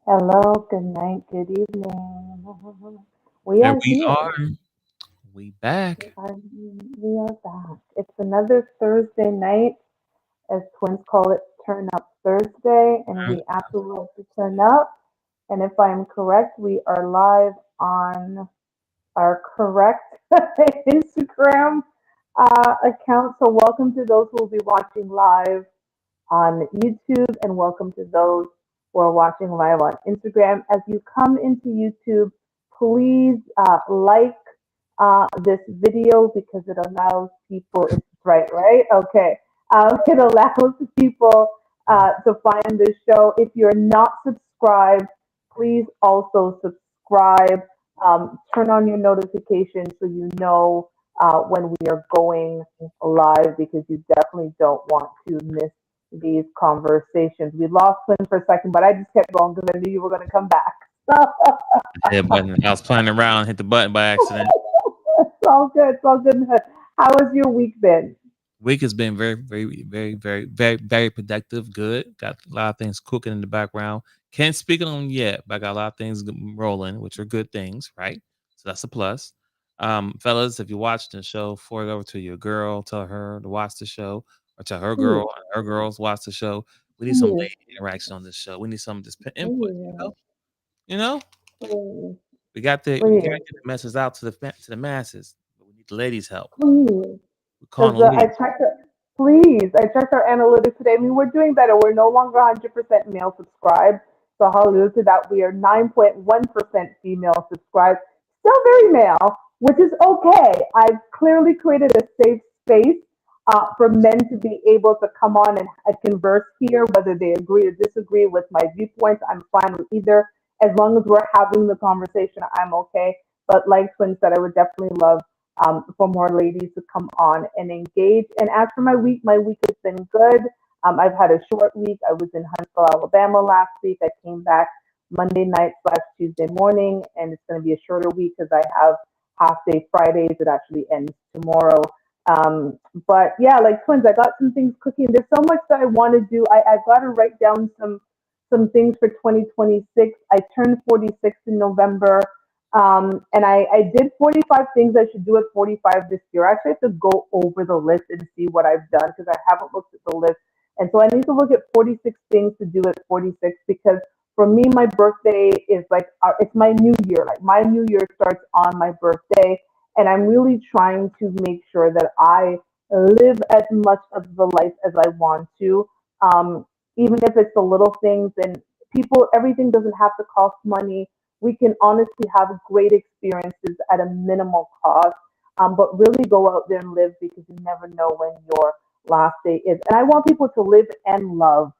Hello, good night, good evening. We There are we here. are. We We back. are, we are back. It's another Thursday night, as twins call it, Turn Up Thursday, and we absolutely love to turn up. And if I'm correct, we are live on our correct Instagram account. So welcome to those who will be watching live on YouTube, and welcome to those who are watching live on Instagram. As you come into YouTube, please like this video because it allows people, it's right, right? Okay. It allows people to find this show. If you're not subscribed, please also subscribe. Turn on your notifications so you know when we are going live because you definitely don't want to miss these conversations. We lost Lynn for a second, but I just kept going because I knew you were going to come back. Hit button. I was playing around, hit the button by accident. It's all good. It's all good. How has your week been? Week has been very productive. Good. Got a lot of things cooking in the background. Can't speak on them yet, but I got a lot of things rolling, which are good things, right? So that's a plus. Fellas, if you're watching the show, forward over to your girl, tell her to watch the show, or tell her girl, Please, and her girls watch the show. We need some please, lady interaction on this show. We need some just input. please, You know. please, We gotta please, get the message out to the masses, but we need the ladies' help. please. We're calling Because the I ladies. checked it. Please, I checked our analytics today. I mean, we're doing better. We're no longer 100% male subscribed. So hallelujah to that. We are 9.1% female subscribed. Still very male, which is okay. I've clearly created a safe space for men to be able to come on and converse here, whether they agree or disagree with my viewpoints. I'm fine with either. As long as we're having the conversation, I'm okay. But like Twin said, I would definitely love for more ladies to come on and engage. And as for my week has been good. I've had a short week. I was in Huntsville, Alabama last week. I came back Monday night slash Tuesday morning, and it's going to be a shorter week because I have half day Fridays. It actually ends tomorrow. But yeah, like twins, I got some things cooking. There's so much that I want to do. I've got to write down some things for 2026. I turned 46 in November. And I did 45 things I should do at 45 this year. I actually have to go over the list and see what I've done because I haven't looked at the list. And so I need to look at 46 things to do at 46 because for me, my birthday is like, it's my new year. Like my new year starts on my birthday. And I'm really trying to make sure that I live as much of the life as I want to. Even if it's the little things and people, everything doesn't have to cost money. We can honestly have great experiences at a minimal cost, but really go out there and live because you never know when your last day is. And I want people to live and love.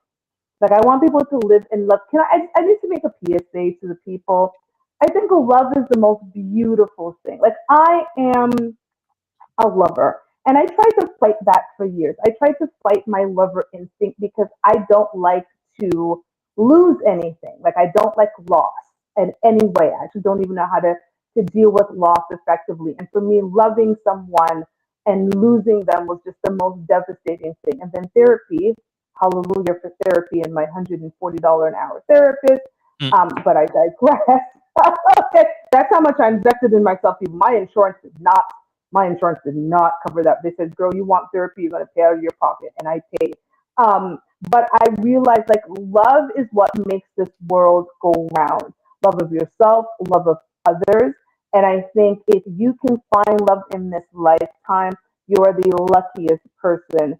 Like I want people to live and love. I need to make a PSA to the people. I think love is the most beautiful thing. Like I am a lover. And I tried to fight that for years. I tried to fight my lover instinct because I don't like to lose anything. Like I don't like loss in any way. I actually don't even know how to deal with loss effectively. And for me, loving someone and losing them was just the most devastating thing. And then therapy, hallelujah for therapy and my $140 an hour therapist. Mm. But I digress. Okay, that's how much I invested in myself. My insurance did not cover that. They said, girl, you want therapy, you're going to pay out of your pocket. And I paid. But I realized like love is what makes this world go round. Love of yourself, love of others. And I think if you can find love in this lifetime, you are the luckiest person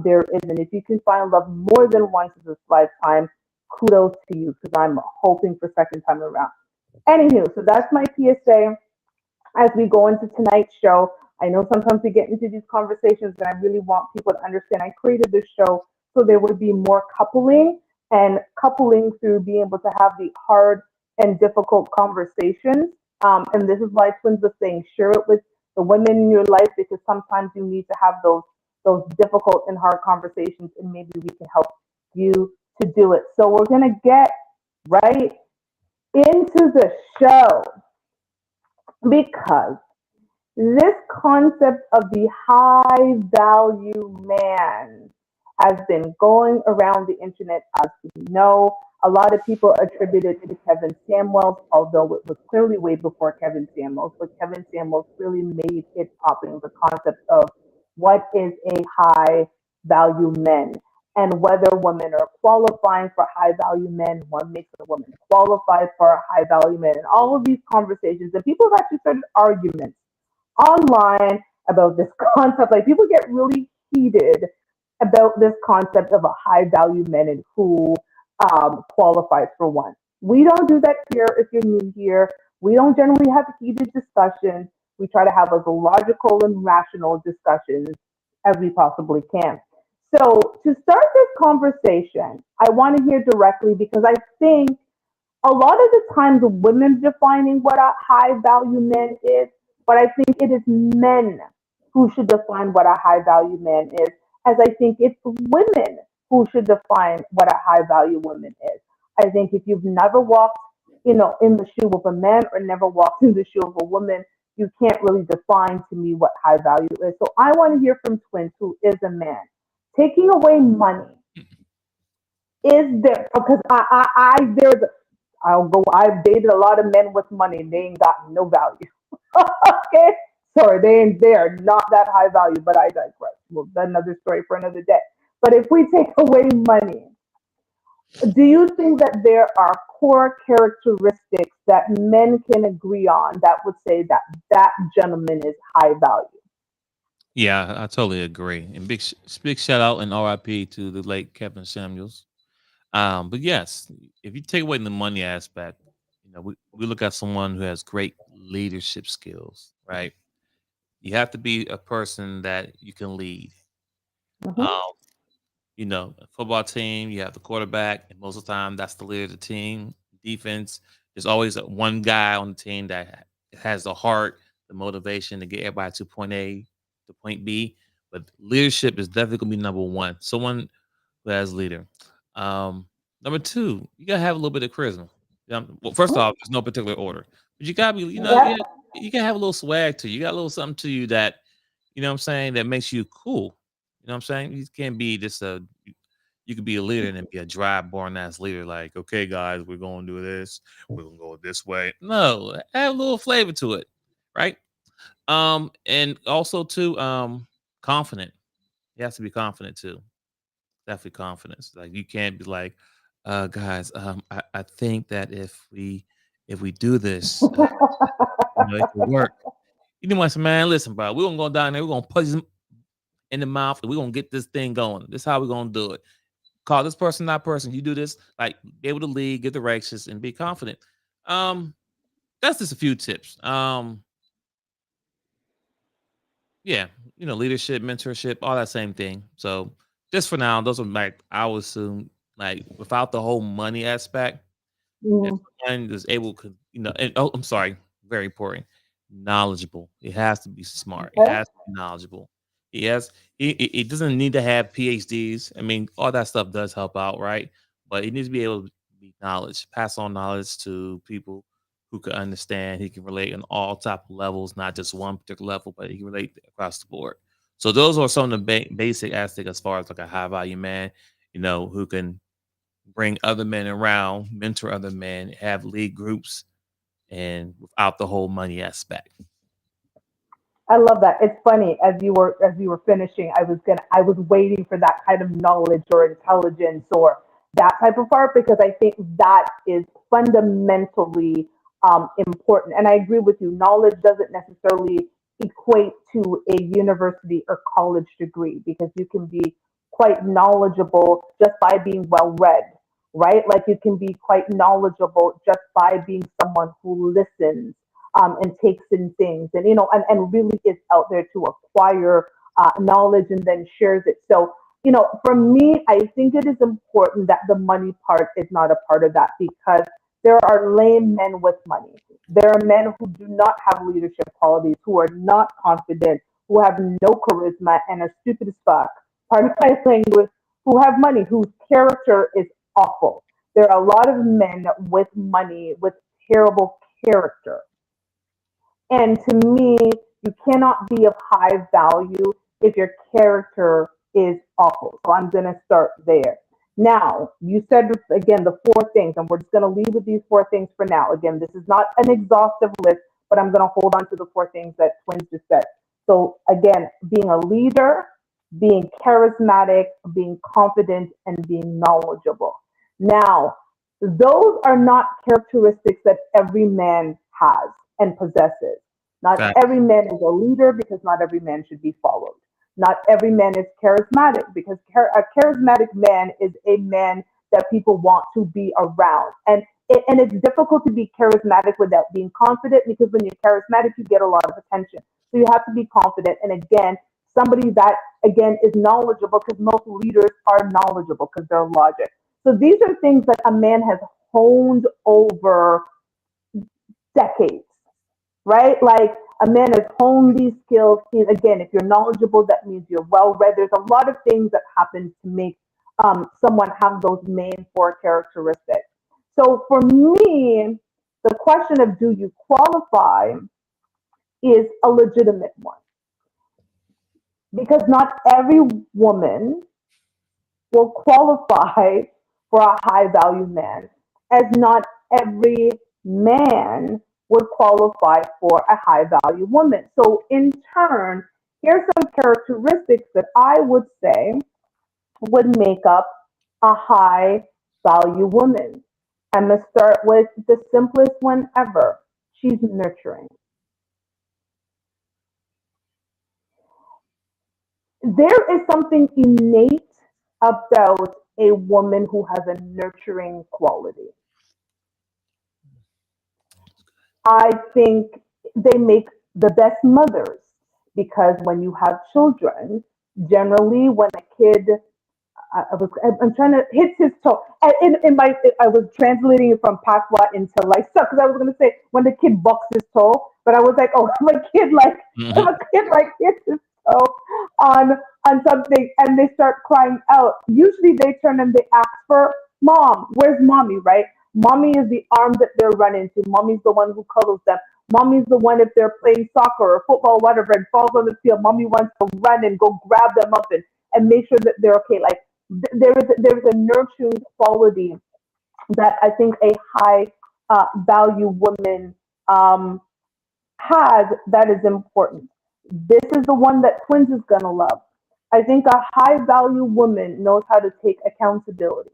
there is. And if you can find love more than once in this lifetime, kudos to you because I'm hoping for second time around. Anywho, so that's my PSA as we go into tonight's show. I know sometimes we get into these conversations, and I really want people to understand I created this show so there would be more coupling and coupling through being able to have the hard and difficult conversations. And this is why Twins was saying share it with the women in your life because sometimes you need to have those difficult and hard conversations, and maybe we can help you to do it. So we're gonna get right into the show because this concept of the high value man has been going around the internet as we know. A lot of people attribute it to Kevin Samuels, although it was clearly way before Kevin Samuels. But Kevin Samuels really made it popular, the concept of what is a high value men and whether women are qualifying for high value men, what makes a woman qualify for a high value man, and all of these conversations. And people have actually started arguments online about this concept. Like people get really heated about this concept of a high value man and who qualifies for one. We don't do that here if you're new here. We don't generally have heated discussions. We try to have as logical and rational discussions as we possibly can. So, to start this conversation, I want to hear directly because I think a lot of the times women defining what a high value man is, but I think it is men who should define what a high value man is, as I think it's women who should define what a high value woman is. I think if you've never walked, in the shoe of a man or never walked in the shoe of a woman, you can't really define to me what high value is. So I want to hear from Twins, who is a man. Taking away money, is there, because there's I've dated a lot of men with money and they ain't got no value. Okay? Sorry, they are not that high value, but I digress. Well, that's another story for another day. But if we take away money, do you think that there are core characteristics that men can agree on that would say that that gentleman is high value? Yeah, I totally agree. And big shout out and RIP to the late Kevin Samuels. But yes, if you take away the money aspect, we look at someone who has great leadership skills, right? You have to be a person that you can lead. Hmm. Um, a football team, you have the quarterback, and most of the time that's the leader of the team. Defense, there's always one guy on the team that has the heart, the motivation to get everybody to point A to point B. But leadership is definitely gonna be number one. Someone who has leader. Um, Number two, you gotta have a little bit of charisma. Well, first off, there's no particular order, but you gotta be, Yeah. you gotta have a little swag to you. You got a little something to you that, what I'm saying, that makes you cool. You know what I'm saying? You can't be just you could be a leader and then be a dry, boring ass leader. Like, okay, guys, we're gonna do this. We're gonna go this way. No, add a little flavor to it, right? And also too, confident. You have to be confident too. Definitely confidence. Like you can't be like, guys, I think that if we do this, it could work. You know what, man? Listen, bro, we're gonna go down there, we're gonna punch him in the mouth, and we're gonna get this thing going. This is how we're gonna do it. Call this person, that person. You do this, like be able to lead, get directions, and be confident. Um, that's just a few tips. Yeah, leadership, mentorship, all that same thing. So just for now, those are like I would assume like without the whole money aspect, if Mhm. someone is able to, and oh, I'm sorry, very important, knowledgeable. It has to be smart. It Okay. has to be knowledgeable. Yes, it doesn't need to have PhDs. I mean, all that stuff does help out, right? But it needs to be able to be knowledge, pass on knowledge to people who can understand. He can relate on all type of levels, not just one particular level, but he can relate across the board. So those are some of the basic aspects as far as like a high value man, who can bring other men around, mentor other men, have lead groups, and without the whole money aspect. I love that. It's funny as you were finishing, I was waiting for that kind of knowledge or intelligence or that type of part because I think that is fundamentally important. And I agree with you. Knowledge doesn't necessarily equate to a university or college degree because you can be quite knowledgeable just by being well read, right? Like you can be quite knowledgeable just by being someone who listens and takes in things and really is out there to acquire knowledge and then shares it. So, for me, I think it is important that the money part is not a part of that because there are lame men with money. There are men who do not have leadership qualities, who are not confident, who have no charisma and are stupid as fuck. Pardon my language, who have money, whose character is awful. There are a lot of men with money with terrible character, and to me, you cannot be of high value if your character is awful. So I'm going to start there. Now, you said again the four things, and we're just going to leave with these four things for now. Again, this is not an exhaustive list, but I'm going to hold on to the four things that Twins just said. So, again, being a leader, being charismatic, being confident, and being knowledgeable. Now, those are not characteristics that every man has and possesses. Not Fact. every man is a leader because not every man should be followed. Not every man is charismatic because a charismatic man is a man that people want to be around. And it's difficult to be charismatic without being confident because when you're charismatic, you get a lot of attention. So you have to be confident. And again, somebody that, again, is knowledgeable because most leaders are knowledgeable because they're logic. So these are things that a man has honed over decades, right? Like a man has honed these skills. Again, if you're knowledgeable, that means you're well read. There's a lot of things that happen to make someone have those main four characteristics. So for me, the question of do you qualify is a legitimate one because not every woman will qualify for a high value man, as not every man would qualify for a high value woman. So, in turn, here's some characteristics that I would say would make up a high value woman. I'm going to start with the simplest one ever. She's nurturing. There is something innate about a woman who has a nurturing quality. I think they make the best mothers because when you have children, generally when a kid, I'm trying to hit his toe. I was translating it from Patois into Lysa because I was going to say when the kid bucks his toe, but I was like, oh, if a kid like if Mhm. a kid like hits his toe on on something and they start crying out, usually they turn and they ask for mom. Where's mommy? Right? Mommy is the arm that they're running to. Mommy's the one who cuddles them. Mommy's the one if they're playing soccer or football, whatever, and falls on the field. Mommy wants to run and go grab them up and make sure that they're okay. Like there is a nurturing quality that I think a high value woman um, has that is important. This is the one that Twins is gonna love. I think a high value woman knows how to take accountability.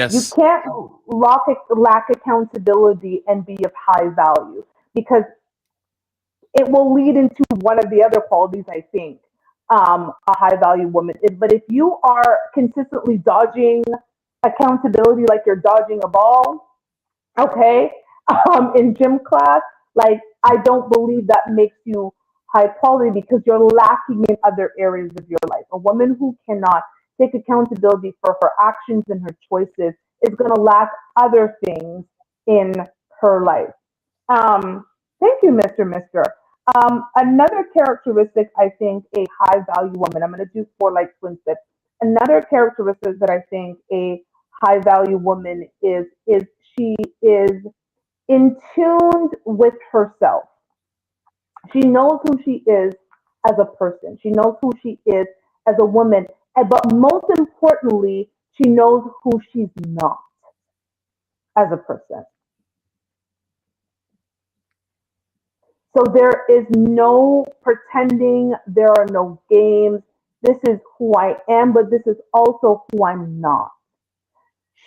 You Yes. can't lack accountability and be of high value because it will lead into one of the other qualities I think a high value woman is. But if you are consistently dodging accountability like you're dodging a ball, okay, in gym class, like I don't believe that makes you high quality because you're lacking in other areas of your life. A woman who cannot take accountability for her actions and her choices is going to lack other things in her life. Thank you, Mr. Mister. Another characteristic I think a high value woman, I'm going to do four like Twin said. Another characteristic that I think a high value woman is she is in tune with herself. She knows who she is as a person. She knows who she is as a woman. But most importantly, she knows who she's not as a person. So there is no pretending, there are no games. This is who I am, but this is also who I'm not.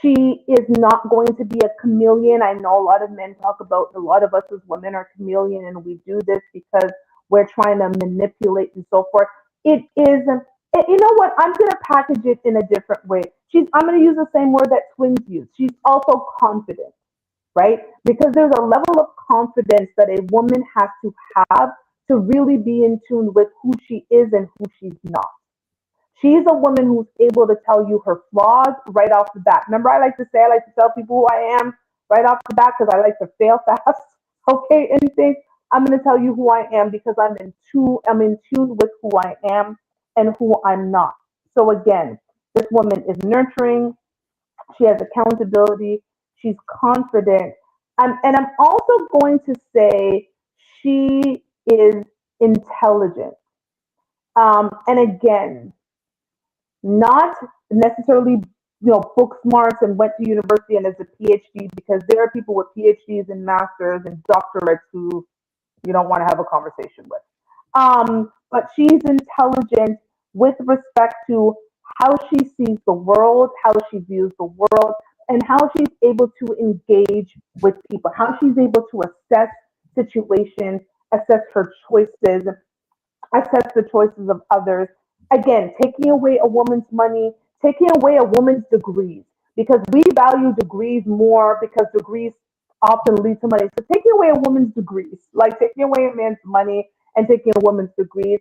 She is not going to be a chameleon. I know a lot of men talk about a lot of us as women are chameleon and we do this because we're trying to manipulate and so forth. It is, you know what? I'm going to package it in a different way. I'm going to use the same word that twins use. She's also confident, right? Because there's a level of confidence that a woman has have to really be in tune with who she is and who she's not. She's a woman who's able to tell you her flaws right off the bat. Remember, I like to tell people who I am right off the bat because I like to fail fast. Okay, anything. I'm going to tell you who I am because I'm in tune with who I am and who I'm not. So again, this woman is nurturing. She has accountability. She's confident. And I'm also going to say she is intelligent. And again, not necessarily book smarts and went to university and is a PhD, because there are people with PhDs and masters and doctorates who you don't want to have a conversation with. But she's intelligent with respect to how she sees the world, how she views the world, and how she's able to engage with people, how she's able to assess situations, assess her choices, assess the choices of others. Again, taking away a woman's money, taking away a woman's degrees, because we value degrees more because degrees often lead to money. So taking away a woman's degrees, like taking away a man's money and taking a woman's degrees,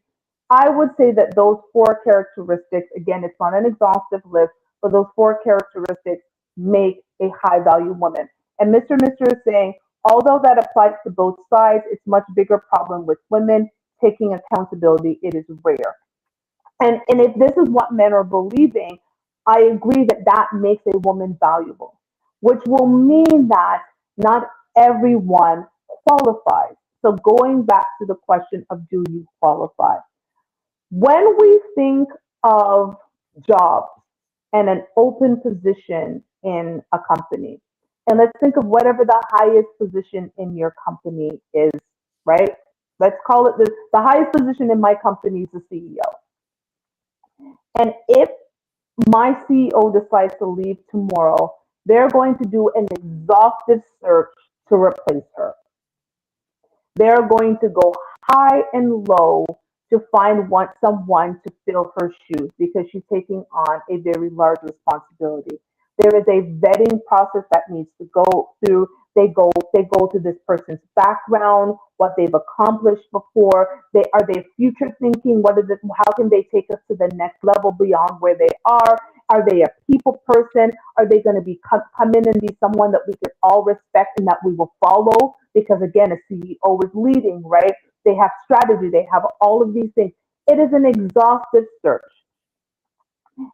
I would say that those four characteristics, again, it's not an exhaustive list, but those four characteristics make a high value woman. And Mr. is saying, although that applies to both sides, it's much bigger problem with women taking accountability. It is rare. And if this is what men are believing, I agree that that makes a woman valuable, which will mean that not everyone qualifies. So going back to the question of, do you qualify? When we think of jobs and an open position in a company, and let's think of whatever the highest position in your company is, right? Let's call it the highest position in my company is the CEO. And if my CEO decides to leave tomorrow, they're going to do an exhaustive search to replace her. They're going to go high and low to find someone to fill her shoes, because she's taking on a very large responsibility. There is a vetting process that needs to go through. They go to this person's background, what they've accomplished before. They future thinking? What is it? How can they take us to the next level beyond where they are? Are they a people person? Are they going to come in and be someone that we can all respect and that we will follow? Because again, a CEO is leading, right? They have strategy. They have all of these things. It is an exhaustive search.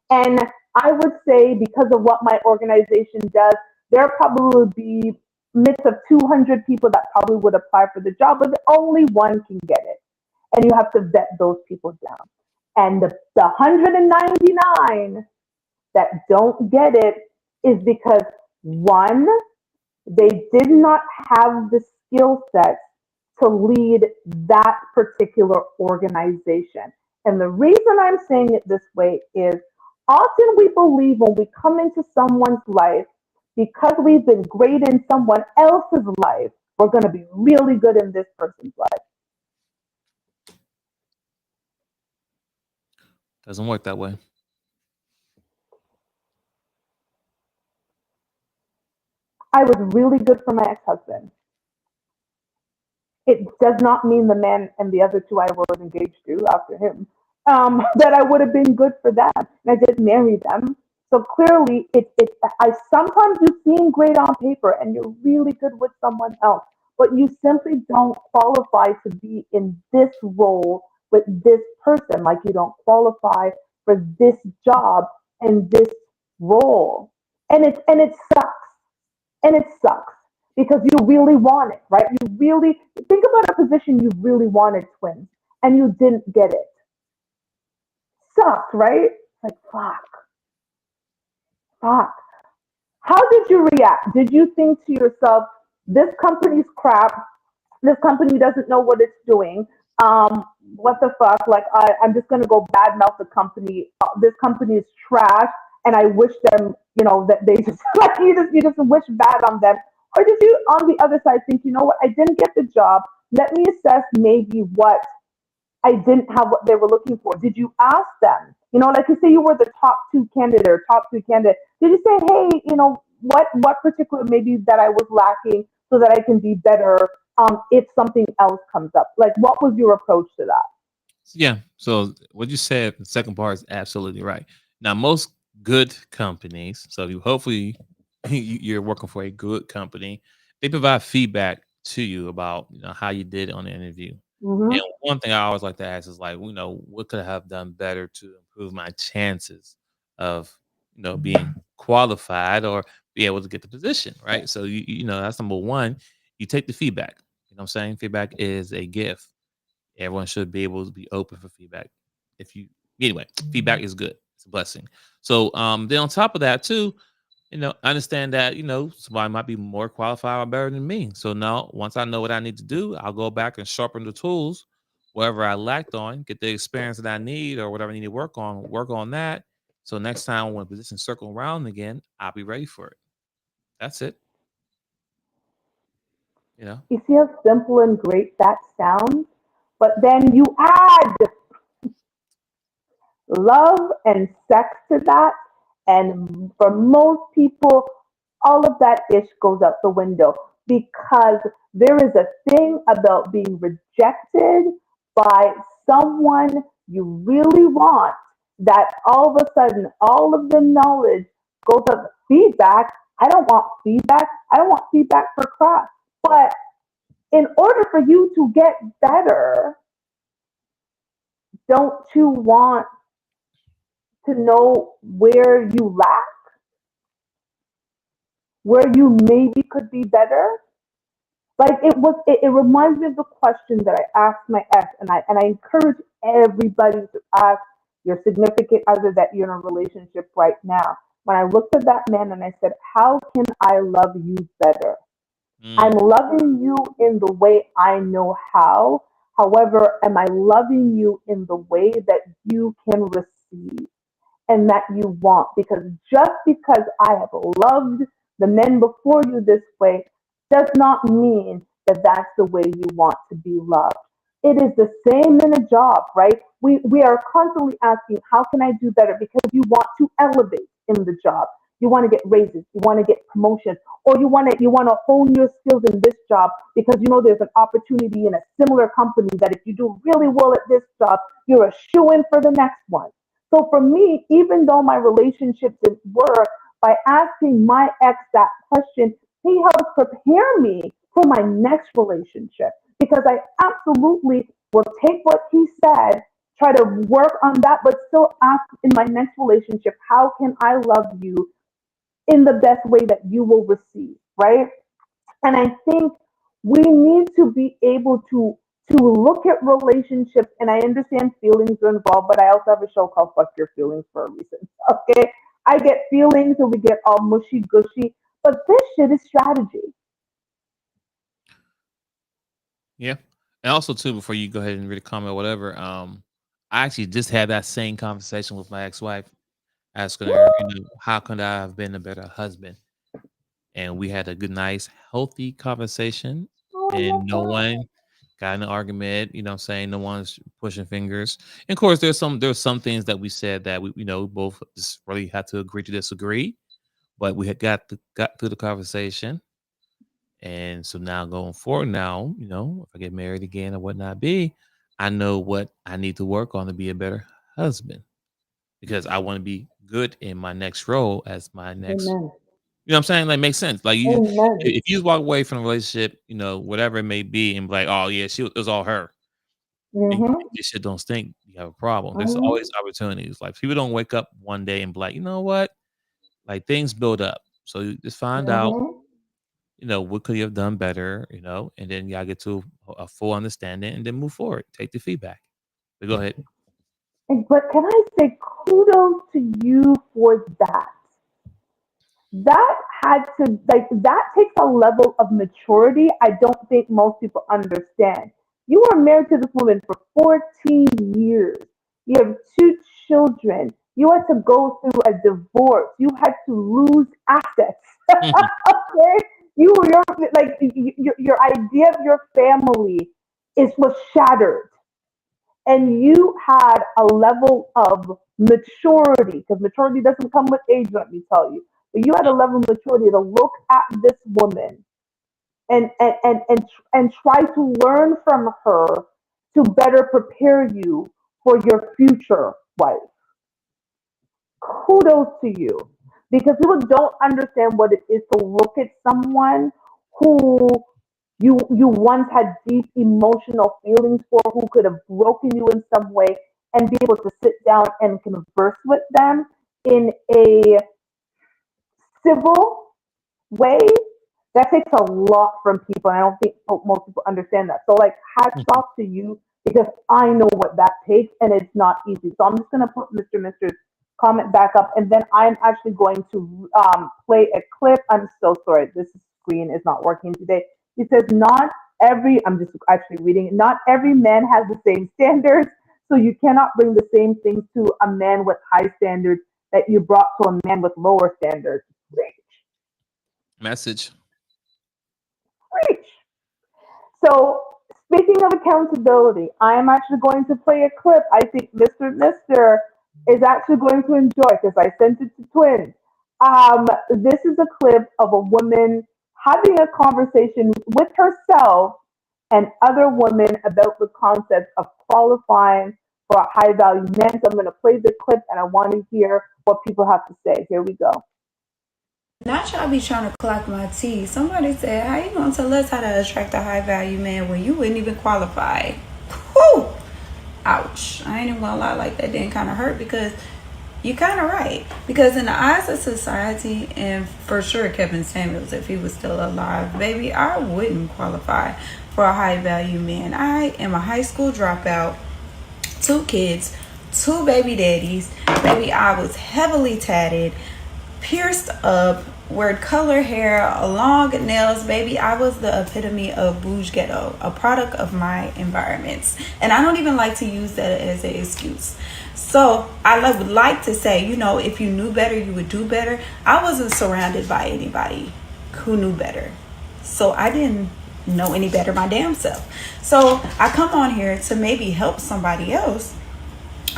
And I would say, because of what my organization does, there probably would be midst of 200 people that probably would apply for the job, but only one can get it. And you have to vet those people down. And the 199 that don't get it is because, one, they did not have the skill set to lead that particular organization. And the reason I'm saying it this way is, often we believe when we come into someone's life, because we've been great in someone else's life, we're going to be really good in this person's life. Doesn't work that way. I was really good for my ex-husband. It does not mean the man and the other two I was engaged to after him, that I would have been good for them. And I did marry them. So clearly, I sometimes you seem great on paper and you're really good with someone else, but you simply don't qualify to be in this role with this person. Like, you don't qualify for this job and this role, and it sucks, and it sucks because you really want it, right? You really think about a position you really wanted, twins, and you didn't get it. Sucks, right? Like, fuck. How did you react? Did you think to yourself, this company's crap, this company doesn't know what it's doing? What the fuck? Like, I'm just gonna go badmouth the company. This company is trash, and I wish them, that they just like you just wish bad on them. Or did you, on the other side, think, you know what? I didn't get the job. Let me assess maybe what I didn't have what they were looking for. Did you ask them? Like you say you were the top two candidate or top three candidate. Did you say, hey, what particular maybe that I was lacking so that I can be better if something else comes up? Like, what was your approach to that? Yeah. So what you said, the second part is absolutely right. Now, most good companies, so you hopefully you're working for a good company, they provide feedback to you about how you did on the interview. And Hmm. one thing I always like to ask is like, what could I have done better to improve my chances of being qualified or be able to get the position, right? So that's number one. You take the feedback. You know what I'm saying? Feedback is a gift. Everyone should be able to be open for feedback. if you anyway, feedback is good. It's a blessing. So then on top of that too, I understand that, somebody might be more qualified or better than me. So now once I know what I need to do, I'll go back and sharpen the tools wherever I lacked on, get the experience that I need or whatever I need to work on that. So next time when positions circle around again, I'll be ready for it. That's it. You know? You see how simple and great that sounds? But then you add love and sex to that. And for most people, all of that ish goes out the window because there is a thing about being rejected by someone you really want that all of a sudden, all of the knowledge goes up. Feedback. I don't want feedback. I don't want feedback for crap. But in order for you to get better, don't you want to know where you lack, where you maybe could be better? Like it reminds me of the question that I asked my ex, and I encourage everybody to ask your significant other that you're in a relationship right now. When I looked at that man and I said, how can I love you better? I'm Mm, loving you in the way I know how. However, am I loving you in the way that you can receive and that you want? Because just because I have loved the men before you this way does not mean that that's the way you want to be loved. It is the same in a job, right? We are constantly asking, how can I do better? Because you want to elevate in the job. You want to get raises, you want to get promotions, or you want to hone your skills in this job because you know there's an opportunity in a similar company that if you do really well at this job, you're a shoe in for the next one. So for me, even though my relationship didn't work, by asking my ex that question, he helped prepare me for my next relationship because I absolutely will take what he said, try to work on that, but still ask in my next relationship, how can I love you in the best way that you will receive, right? And I think we need to be able to look at relationships. And I understand feelings are involved, but I also have a show called "Fuck Your Feelings" for a reason. Okay, I get feelings and we get all mushy gushy, but this shit is strategy. yeah. And also too, before you go ahead and read a comment or whatever, I actually just had that same conversation with my ex-wife, asking her, how could I have been a better husband? And we had a good, nice, healthy conversation, Oh, I and love no that. one got in an argument. What I'm saying, no one's pushing fingers. And of course, there's some things that we said that we both just really had to agree to disagree, but we had got through the conversation. And so now going forward, now if I get married again or whatnot, be I know what I need to work on to be a better husband because I want to be good in my next role as my next. Amen. You know what I'm saying? Like, makes sense. Like, Amen. if you walk away from a relationship, whatever it may be, and be like, oh yeah, it was all her, and you think Mm-hmm. this shit don't stink, you have a problem. There's always Mm-hmm. opportunities. Like, people don't wake up one day and be like, you know what? Like, things build up. So you just find out, Mm-hmm. what could you have done better, and then y'all get to a full understanding and then move forward. Take the feedback. But go ahead. But can I say kudos to you for that? That had to like that takes a level of maturity I don't think most people understand. You were married to this woman for 14 years. You have two children. You had to go through a divorce. You had to lose assets. Okay? Your like your idea of your family is was shattered, and you had a level of maturity, because maturity doesn't come with age, let me tell you. But you had a level of maturity to look at this woman and try to learn from her to better prepare you for your future wife. Kudos to you. Because people don't understand what it is to look at someone who you once had deep emotional feelings for, who could have broken you in some way, and be able to sit down and converse with them in a civil way. That takes a lot from people, and I don't think most people understand that. So, like, hats off to you because I know what that takes and it's not easy. So I'm just going to put Mr.'s comment back up, and then I'm actually going to play a clip. I'm so sorry. This screen is not working today. He says, not I'm just actually reading it, not every man has the same standards. So you cannot bring the same things to a man with high standards that you brought to a man with lower standards. Preach. Message. Preach. So speaking of accountability, I am actually going to play a clip. I think Mr. is actually going to enjoy because I sent it to twins. This is a clip of a woman having a conversation with herself and other women about the concept of qualifying for a high value man. So I'm going to play the clip and I want to hear what people have to say. Here we go. Not y'all be trying to clock my tea. Somebody said, how you gonna tell us how to attract a high value man when you wouldn't even qualify? Whew! Ouch. I ain't even gonna lie, like that didn't kind of hurt because you're kind of right. Because in the eyes of society, and for sure Kevin Samuels, if he was still alive, baby, I wouldn't qualify for a high value man. I am a high school dropout, 2 kids, 2 baby daddies. Baby, I was heavily tatted, pierced up, wear color hair, long nails. Baby, I was the epitome of bouge ghetto, a product of my environments. And I don't even like to use that as an excuse. So I would like to say, if you knew better, you would do better. I wasn't surrounded by anybody who knew better. So I didn't know any better my damn self. So I come on here to maybe help somebody else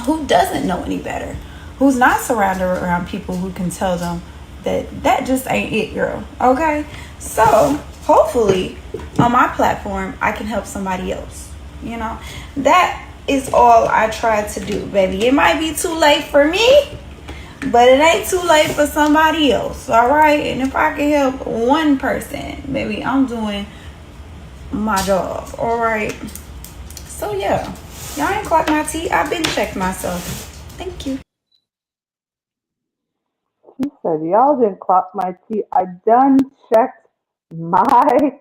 who doesn't know any better, who's not surrounded around people who can tell them that just ain't it, girl. Okay? So hopefully on my platform, I can help somebody else. That is all I try to do, baby. It might be too late for me, but it ain't too late for somebody else. All right? And if I can help one person, baby, I'm doing my job. All right? So yeah, y'all ain't clocked my tea. I've been checked myself. Thank you. He said, y'all didn't clock my tea. I done checked myself.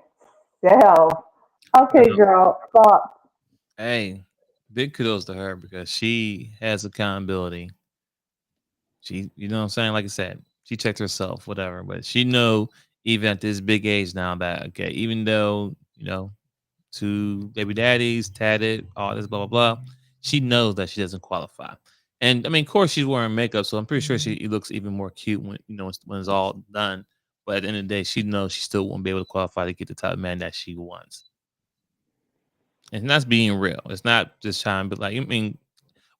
Okay, girl, stop. Hey, big kudos to her because she has accountability. She, you know what I'm saying? Like I said, she checked herself, whatever. But she know even at this big age now that okay, even though 2 baby daddies, tatted, all this blah blah blah, she knows that she doesn't qualify. And I mean, of course, she's wearing makeup, so I'm pretty sure she looks even more cute when when it's all done. But at the end of the day, she knows she still won't be able to qualify to get the type of man that she wants. And that's being real. It's not just trying to be like, I mean,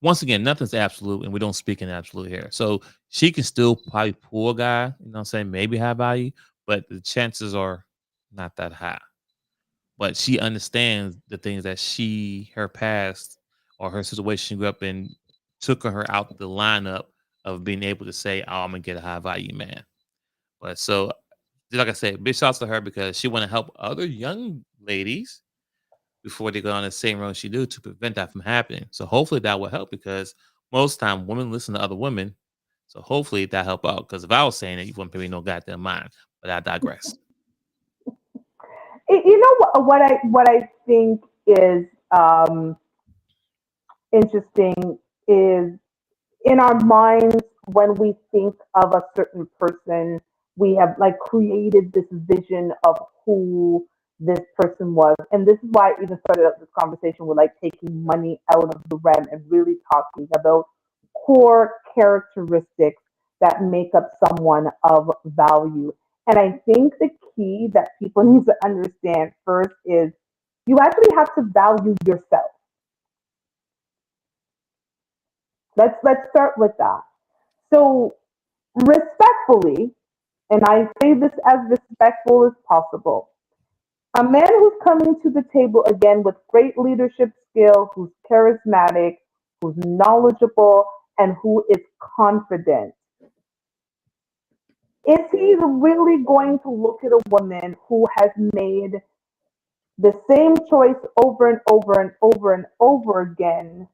once again, nothing's absolute, and we don't speak in absolute here. So she can still probably pull a guy, you know what I'm saying, maybe high value, but the chances are not that high. But she understands the things that her past or her situation she grew up in took her out the lineup of being able to say, oh, I'm gonna get a high value man. But so, like I said, big shouts to her because she want to help other young ladies before they go on the same road she do to prevent that from happening. So hopefully that will help because most time women listen to other women. So hopefully that help out. Because if I was saying it, you wouldn't pay me no goddamn mind. But I digress. You know what I think is interesting is in our minds when we think of a certain person, we have like created this vision of who this person was. And this is why I even started up this conversation with like taking money out of the realm and really talking about core characteristics that make up someone of value. And I think the key that people need to understand first is you actually have to value yourself. Let's start with that. So respectfully, and I say this as respectful as possible, a man who's coming to the table again with great leadership skill, who's charismatic, who's knowledgeable, and who is confident. Is he really going to look at a woman who has made the same choice over and over and over and over again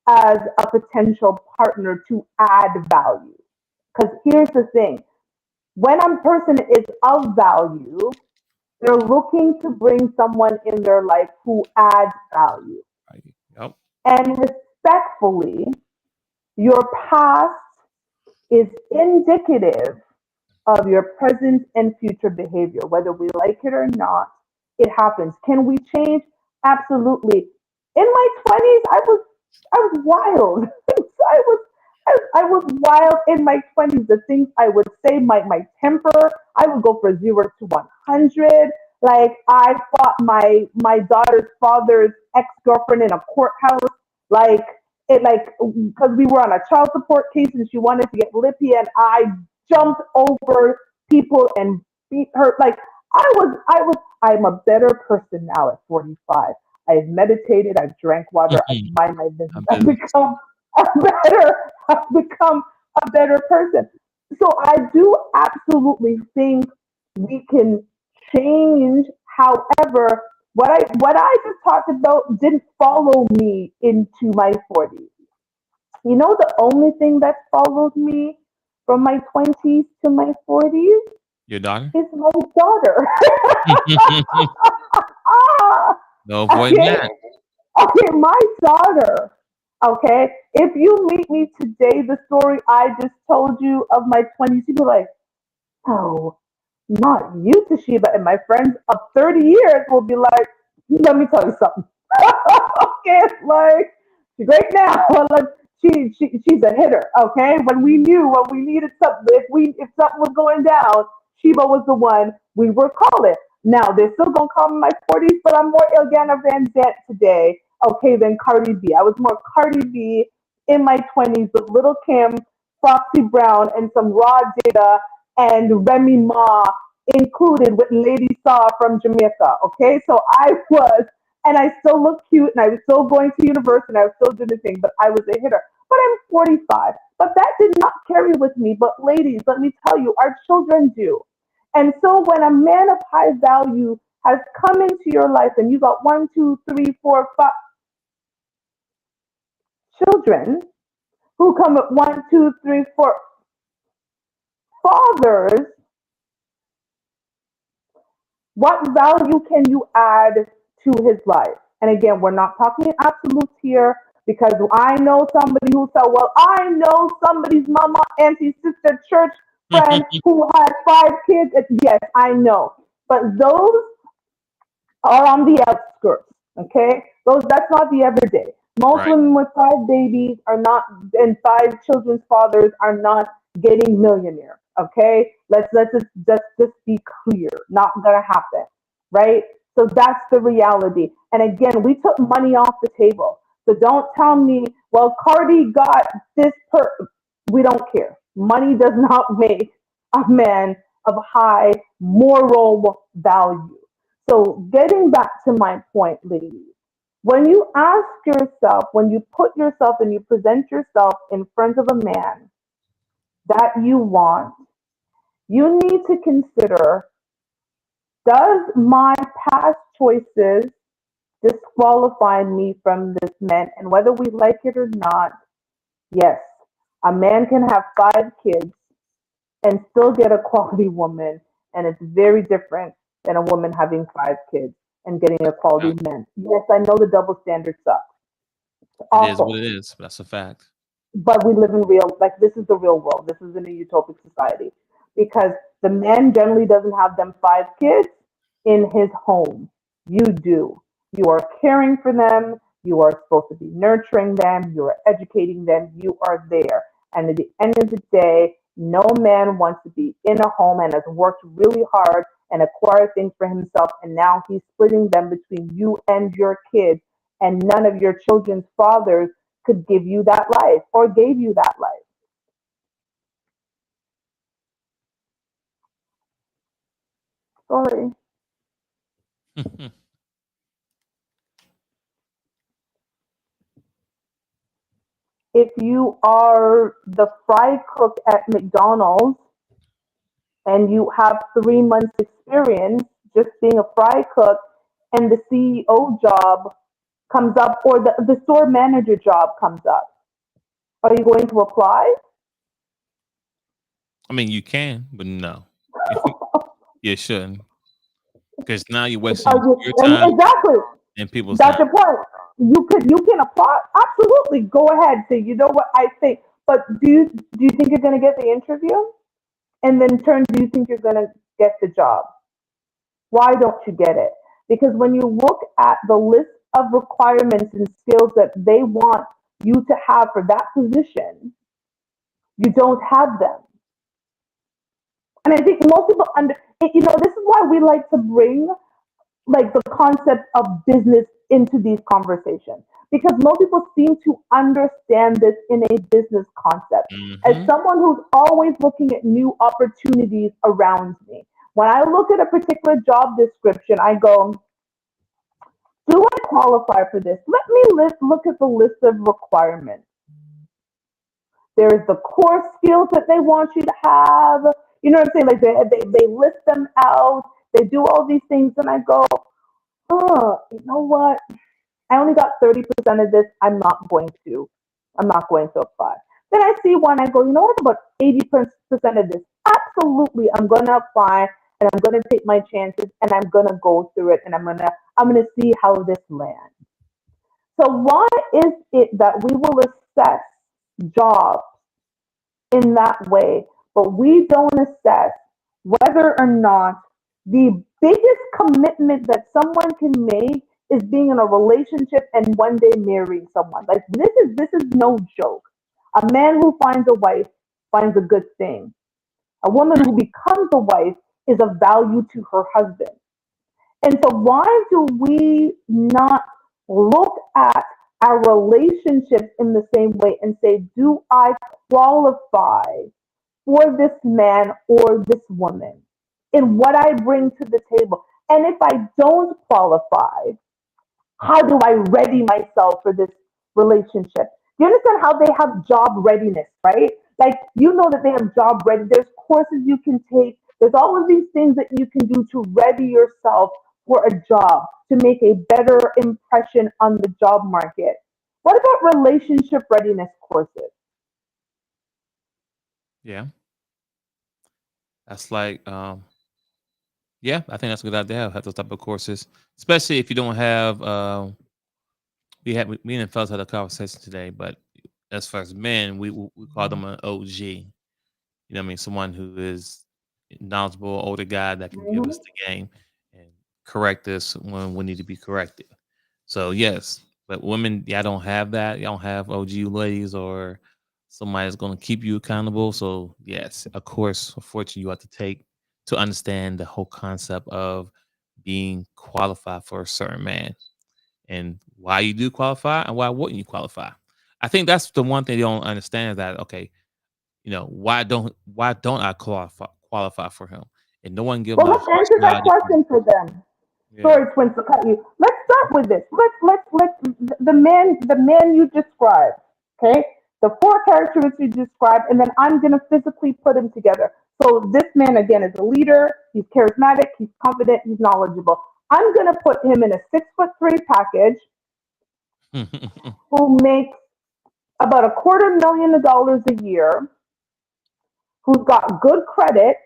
as a potential partner to add value? Because here's the thing, when a person is of value, they're looking to bring someone in their life who adds value. And respectfully, your past is indicative of your present and future behavior. Whether we like it or not, it happens. Can we change? Absolutely. In my 20s, I was wild. I was wild in my 20s. The things I would say, my temper, I would go for 0 to 100. Like I fought my daughter's father's ex-girlfriend in a courthouse. Like it like because we were on a child support case and she wanted to get lippy and I jumped over people and beat her. Like I'm a better person now at 45. I've meditated, I've drank water, I've mind my business. I I've bet. become I've become a better person. So I do absolutely think we can change. However, what I just talked about didn't follow me into my 40s. You know, the only thing that followed me from my 20s to my 40s Your daughter? is my daughter. Ah, No avoiding okay, that. okay, my daughter. Okay, if you meet me today, the story I just told you of my 20s, you'd be like, oh, not you, Toshiba. And my friends of 30 years will be like, let me tell you something. Okay, it's like she's great now. Like she's a hitter. Okay, when we needed something, if something was going down, Sheba was the one we were calling. Now they're still gonna call me my 40s, but I'm more Ilgana Van Zant today. Okay, than Cardi B. I was more Cardi B in my 20s with Little Kim, Foxy Brown, and some Raw Data and Remy Ma included with Lady Saw from Jamaica. Okay, so I was, and I still look cute, and I was still going to university, and I was still doing the thing, but I was a hitter. But I'm 45. But that did not carry with me. But ladies, let me tell you, our children do. And so when a man of high value has come into your life, and you got one, two, three, four, five children who come at one, two, three, four fathers, what value can you add to his life? And again, we're not talking in absolutes here because I know somebody who said, well, I know somebody's mama, auntie, sister, church friend who had 5 kids. Yes, I know. But those are on the outskirts. Okay, those that's not the everyday. Most Right. women with 5 babies are not, and 5 children's fathers are not getting millionaire. Okay, let's just be clear. Not gonna happen, right? So that's the reality. And again, we took money off the table. So don't tell me, well, Cardi got this per. We don't care. Money does not make a man of high moral value. So, getting back to my point, ladies, when you ask yourself, when you put yourself and you present yourself in front of a man that you want, you need to consider, does my past choices disqualify me from this man? And whether we like it or not, yes, a man can have 5 kids and still get a quality woman. And it's very different than a woman having 5 kids and getting a quality Fact. man. Yes, I know the double standard sucks. It's It is what awful. it is. That's a fact. But we live in real, like, this is the real world. This is in a utopic society. Because the man generally doesn't have them 5 kids in his home. You do. You are caring for them. You are supposed to be nurturing them. You are educating them. You are there. And at the end of the day, no man wants to be in a home and has worked really hard and acquired things for himself. And now he's splitting them between you and your kids. And none of your children's fathers could give you that life or gave you that life. Sorry. If you are the fry cook at McDonald's and you have 3 months experience just being a fry cook and the CEO job comes up or the store manager job comes up, are you going to apply? I mean, you can, but no, you shouldn't, because now you're wasting Are you, your and time exactly, and people's that's time. the point. you can apply. Absolutely, go ahead. Say, you know what I think. But do you think you're going to get the interview? And then turn, do you think you're going to get the job? Why don't you get it? Because when you look at the list of requirements and skills that they want you to have for that position, you don't have them. And I think most people this is why we like to bring like the concept of business into these conversations, because most people seem to understand this in a business concept. As Hmm. someone who's always looking at new opportunities around me, when I look at a particular job description, I go, do I qualify for this? Let me look at the list of requirements. There's the core skills that they want you to have. You know what I'm saying? Like they list them out. They do all these things, and I go, oh, you know what? I only got 30% of this. I'm not going to apply. Then I see one, I go, you know what, about 80% of this. Absolutely, I'm going to apply and I'm going to take my chances and I'm going to go through it and I'm going to see how this lands. So why is it that we will assess jobs in that way, but we don't assess whether or not the biggest commitment that someone can make is being in a relationship and one day marrying someone. Like this is no joke. A man who finds a wife finds a good thing. A woman who becomes a wife is of value to her husband. And so, why do we not look at our relationships in the same way and say, do I qualify for this man or this woman in what I bring to the table? And if I don't qualify, how do I ready myself for this relationship? Do you understand how they have job readiness, right? Like, you know that they have job ready. There's courses you can take. There's all of these things that you can do to ready yourself for a job, to make a better impression on the job market. What about relationship readiness courses? Yeah, that's like yeah, I think that's a good idea. Have those type of courses, especially if you don't have. Me and the fellas had a conversation today, but as far as men, we call them an OG. You know what I mean? Someone who is knowledgeable, older guy that can give us Mhm. the game and correct us when we need to be corrected. So yes, but women, y'all don't have that. Y'all don't have OG ladies or somebody that's going to keep you accountable. So yes, of course, unfortunately, you have to take to understand the whole concept of being qualified for a certain man and why you do qualify and why wouldn't you qualify. I think that's the one thing they don't understand is that okay, why don't I qualify for him? And no one give Well, them a let's harsh answer that reality. question for them. Yeah. Sorry, Twins, to cut you. Let's start with this. Let's the man you described. Okay, the four characteristics you described, and then I'm gonna physically put them together. So this man again is a leader. He's charismatic. He's confident. He's knowledgeable. I'm gonna put him in a 6'3" package who makes about $250,000 a year, who's got good credit,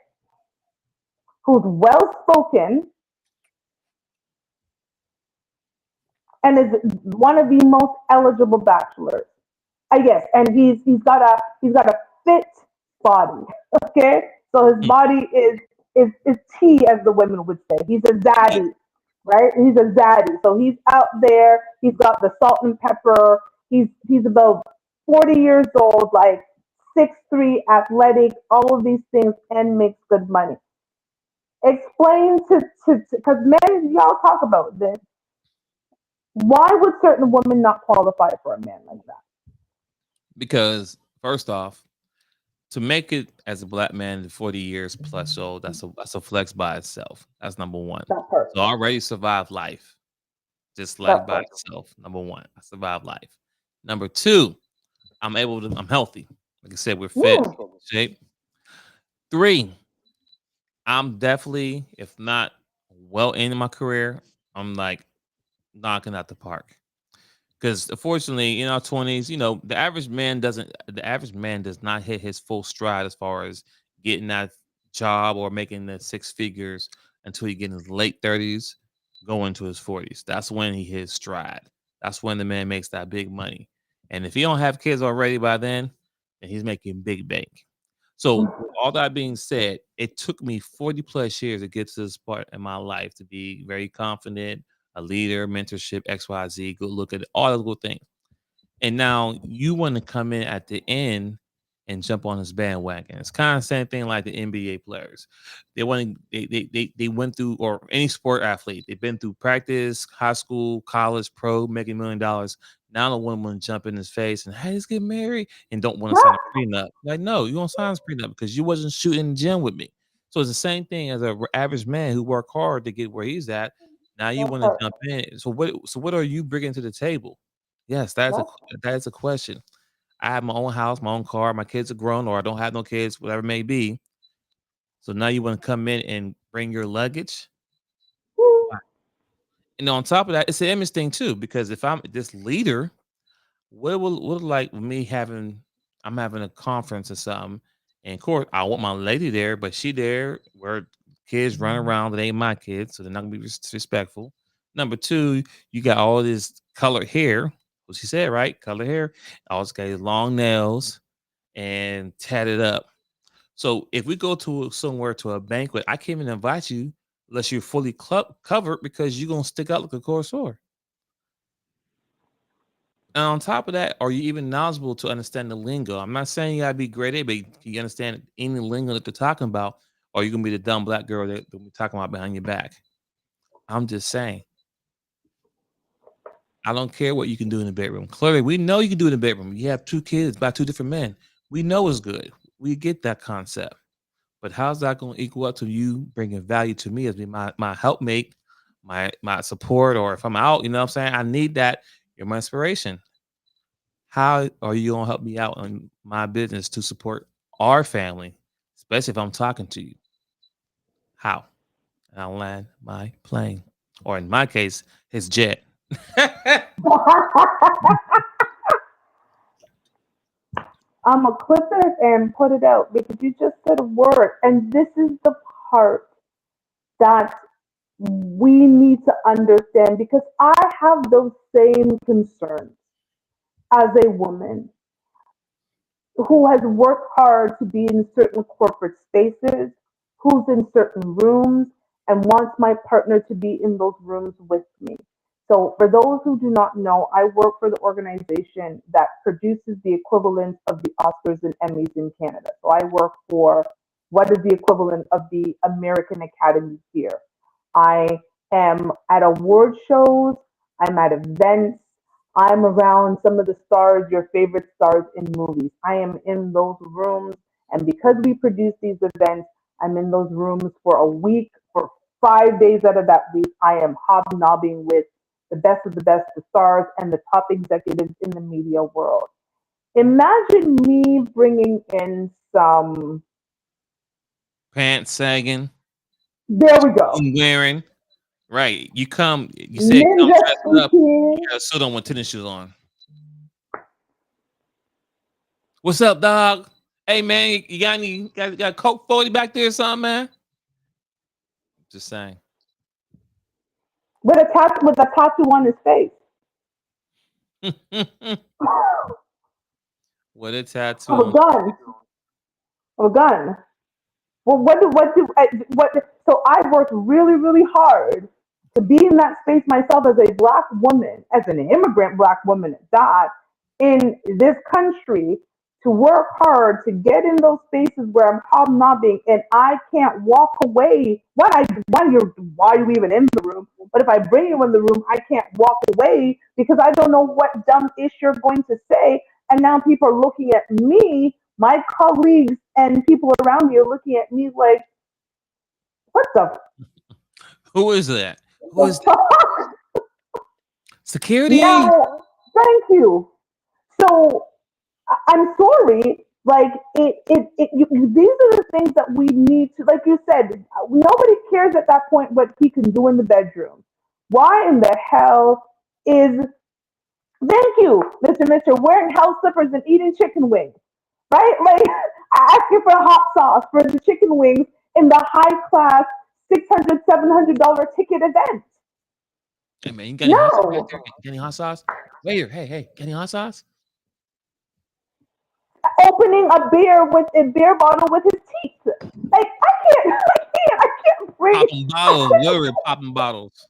who's well spoken, and is one of the most eligible bachelors. I guess, and he's got a fit body. Okay, so his body is T, as the women would say. He's a zaddy, right? He's a zaddy. So he's out there. He's got the salt and pepper. He's about 40 years old, like 6'3", athletic, all of these things, and makes good money. Explain to because men, y'all talk about this. Why would certain women not qualify for a man like that? Because first off, to make it as a black man in 40 years plus old, that's a flex by itself. That's number one. That So I person. already survived life, just like That by person. itself. Number one, I survived life. Number two, I'm healthy. Like I said, we're fit, Mm. shape. Three, I'm definitely, if not well into my career, I'm like knocking out the park. Because unfortunately, in our 20s, the average man does not hit his full stride as far as getting that job or making the six figures until he get in his late 30s, going to his 40s. That's when he hits stride. That's when the man makes that big money. And if he don't have kids already by then he's making big bank. So with all that being said, it took me 40 plus years to get to this part in my life to be very confident, a leader, mentorship, XYZ, good look at all those good things. And now you want to come in at the end and jump on this bandwagon. It's kind of the same thing like the NBA players. They went through, or any sport athlete, they've been through practice, high school, college, pro, making $1 million. Now the woman want to jump in his face and hey, let's get married and don't want to sign a prenup. Like, no, you don't sign a prenup because you wasn't shooting in the gym with me. So it's the same thing as an average man who worked hard to get where he's at. Now you want to jump in. So what are you bringing to the table? Yes, that is a question. I have my own house, my own car, my kids are grown, or I don't have no kids, whatever it may be. So now you want to come in and bring your luggage. And on top of that, it's an image thing too, because if I'm this leader, what like me I'm having a conference or something, and of course I want my lady there, but she there where kids run around that ain't my kids, so they're not gonna be respectful. Number two, you got all this colored hair, what she said, right? Colored hair, also got his long nails and tatted up. So if we go to somewhere to a banquet, I can't even invite you unless you're fully covered because you're gonna stick out like a connoisseur. And on top of that, are you even knowledgeable to understand the lingo? I'm not saying you gotta be grade A, but you understand any lingo that they're talking about, or you're gonna be the dumb black girl that we're talking about behind your back. I'm just saying. I don't care what you can do in the bedroom. Clearly, we know you can do it in the bedroom. You have 2 kids by 2 different men. We know it's good. We get that concept. But how's that going to equal up to you bringing value to me as my helpmate, my support, or if I'm out, you know what I'm saying? I need that. You're my inspiration. How are you going to help me out on my business to support our family, especially if I'm talking to you? How? And I'll land my plane, or in my case, his jet. I'm gonna clip it and put it out because you just said a word, and this is the part that we need to understand because I have those same concerns as a woman who has worked hard to be in certain corporate spaces, who's in certain rooms, and wants my partner to be in those rooms with me. So, for those who do not know, I work for the organization that produces the equivalent of the Oscars and Emmys in Canada. So, I work for what is the equivalent of the American Academy here. I am at award shows, I'm at events, I'm around some of the stars, your favorite stars in movies. I am in those rooms. And because we produce these events, I'm in those rooms for a week, for 5 days out of that week. I am hobnobbing with the best of the best, the stars, and the top executives in the media world. Imagine me bringing in some. Pants sagging. There we go. Wearing. Right. You said come dressed up. You got a suit on with tennis shoes on. What's up, dog? Hey man, you got Coke 40 back there or something, man? Just saying. With a tattoo on his face. With a tattoo. Of a gun. Of a gun. Well, so I worked really, really hard to be in that space myself as a black woman, as an immigrant black woman at that, in this country, to work hard to get in those spaces where I'm hobnobbing and I can't walk away. Why are you even in the room? But if I bring you in the room, I can't walk away because I don't know what dumb ish you're going to say. And now people are looking at me, my colleagues and people around me are looking at me like, what the? Who is that? Who is that? Security? Yeah, thank you. So I'm sorry. Like these are the things that we need to, like you said, nobody cares at that point what he can do in the bedroom. Why in the hell is, thank you, Mr. Mitchell, wearing house slippers and eating chicken wings, right? Like asking for hot sauce for the chicken wings in the high class $600, $700 ticket event. Hey man, you got any hot sauce back No. there? Got any hot sauce? Right here. Hey, got any hot sauce? Opening a beer bottle with his teeth. Like I can't Popping bottles, literally popping bottles.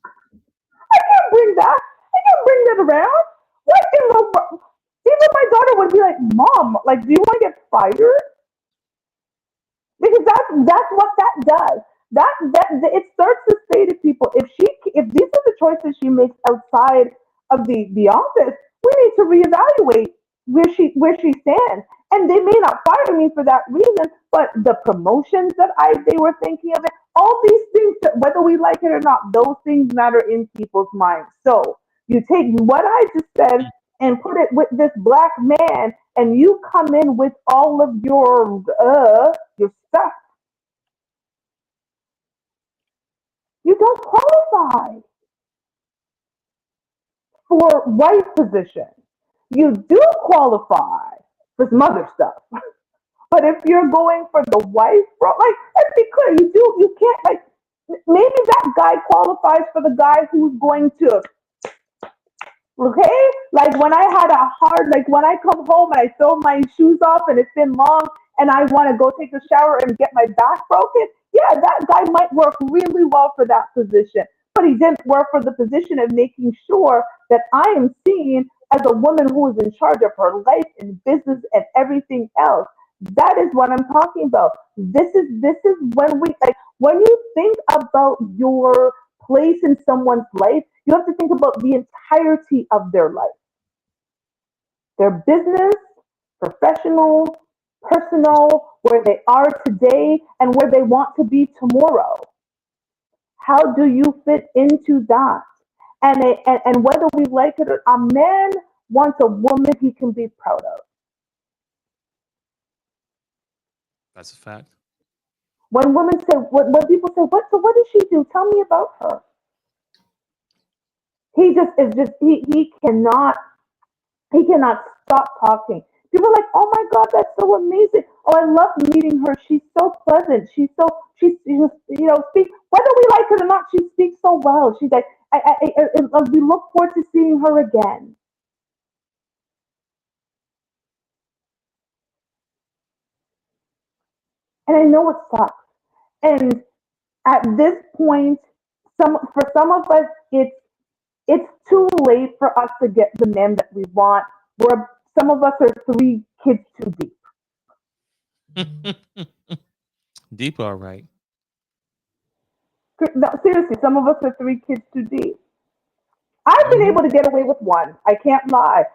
bring that. I can't bring that around. What in the world? Even my daughter would be like, "Mom, like, do you want to get fired?" Because that's what that does. That it starts to say to people, if these are the choices she makes outside of the office, we need to reevaluate where she stands. And they may not fire me for that reason, but the promotions that they were thinking of it, all these things, whether we like it or not, those things matter in people's minds. So you take what I just said and put it with this black man, and you come in with all of your stuff. You don't qualify for wife position. You do qualify for some other stuff. But if you're going for the wife, bro, like, let's be clear, you can't, like, maybe that guy qualifies for the guy who's going to, okay? Like when I had a hard, like when I come home and I throw my shoes off and it's been long and I want to go take a shower and get my back broken, yeah, that guy might work really well for that position. But he didn't work for the position of making sure that I am seen as a woman who is in charge of her life and business and everything else. That is what I'm talking about. This is when we, like, when you think about your place in someone's life, you have to think about the entirety of their life, their business, professional, personal, where they are today and where they want to be tomorrow. How do you fit into that? And whether we like it or a man wants a woman he can be proud of. That's a fact. When women say, when people say, what does she do? Tell me about her. He just is just he cannot stop talking. People are like, oh my God, that's so amazing. Oh, I love meeting her. She's so pleasant. She just, speak, whether we like it or not, she speaks so well. She's like, we look forward to seeing her again. And I know it sucks. And at this point, for some of us, it's too late for us to get the men that we want. Where some of us are 3 kids too deep. Deep, all right. No, seriously, some of us are 3 kids too deep. I've been Mhm. able to get away with one. I can't lie.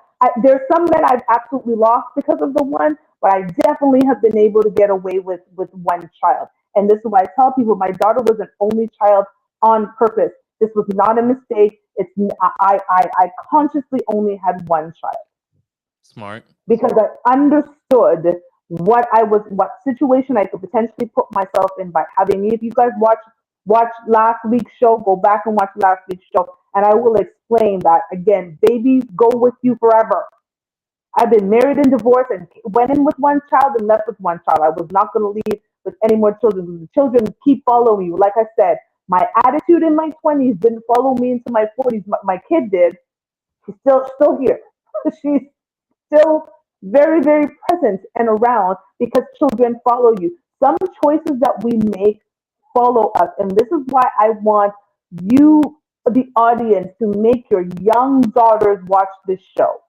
There's some men I've absolutely lost because of the one, but I definitely have been able to get away with one child. And this is why I tell people my daughter was an only child on purpose. This was not a mistake. I consciously only had one child Smart. because I understood what situation I could potentially put myself in by having me. If you guys watch last week's show, go back and watch last week's show, and I will explain that again. Babies go with you forever. I've been married and divorced and went in with one child and left with one child. I was not going to leave with any more children. The children keep following you. Like I said, my attitude in my 20s didn't follow me into my 40s. My kid did. She's still here. She's still very, very present and around because children follow you. Some choices that we make follow us. And this is why I want you, the audience, to make your young daughters watch this show.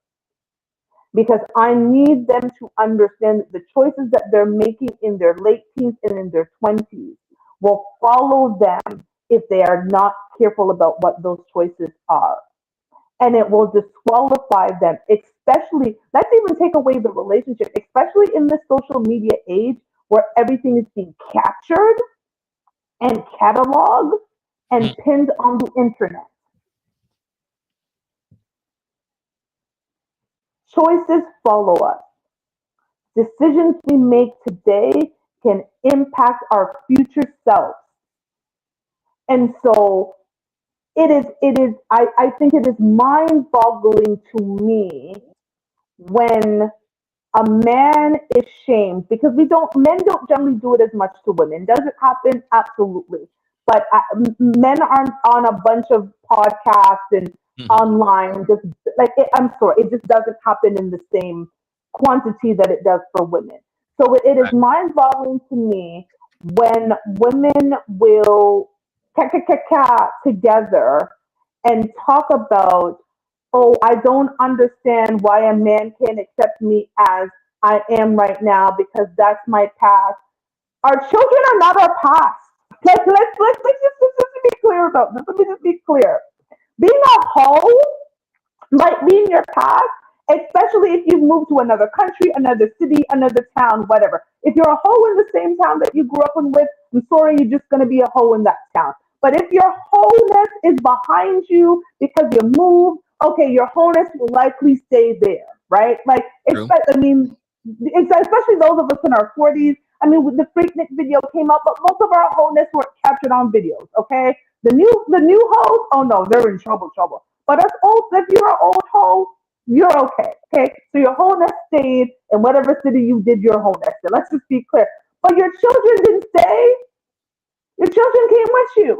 Because I need them to understand that the choices that they're making in their late teens and in their 20s will follow them if they are not careful about what those choices are, and it will disqualify them, especially, let's even take away the relationship, especially in the social media age where everything is being captured and cataloged and pinned on the internet. Choices follow us. Decisions we make today can impact our future selves. And so I think it is mind boggling to me when a man is shamed because men don't generally do it as much to women. Does it happen? Absolutely. but men aren't on a bunch of podcasts and Mhm. online. Just like I'm sorry, it just doesn't happen in the same quantity that it does for women. So it is Right. mind-boggling to me when women will together and talk about, oh, I don't understand why a man can't accept me as I am right now because that's my past. Our children are not our past. Let's just be clear about this. Let me just be clear. Being a hoe might be in your past, especially if you move to another country, another city, another town, whatever. If you're a hoe in the same town that you grew up in with, I'm sorry, you're just going to be a hoe in that town. But if your wholeness is behind you because you moved, okay, your wholeness will likely stay there, right? Like, True. I mean, especially those of us in our 40s. I mean, the Freaknik video came out, but most of our wholeness were captured on videos, okay? The new hoes, oh no, they're in trouble. But us old, if you're an old hoe, you're okay. Okay. So your wholeness stayed in whatever city you did your wholeness in. Let's just be clear. But your children didn't stay. Your children came with you.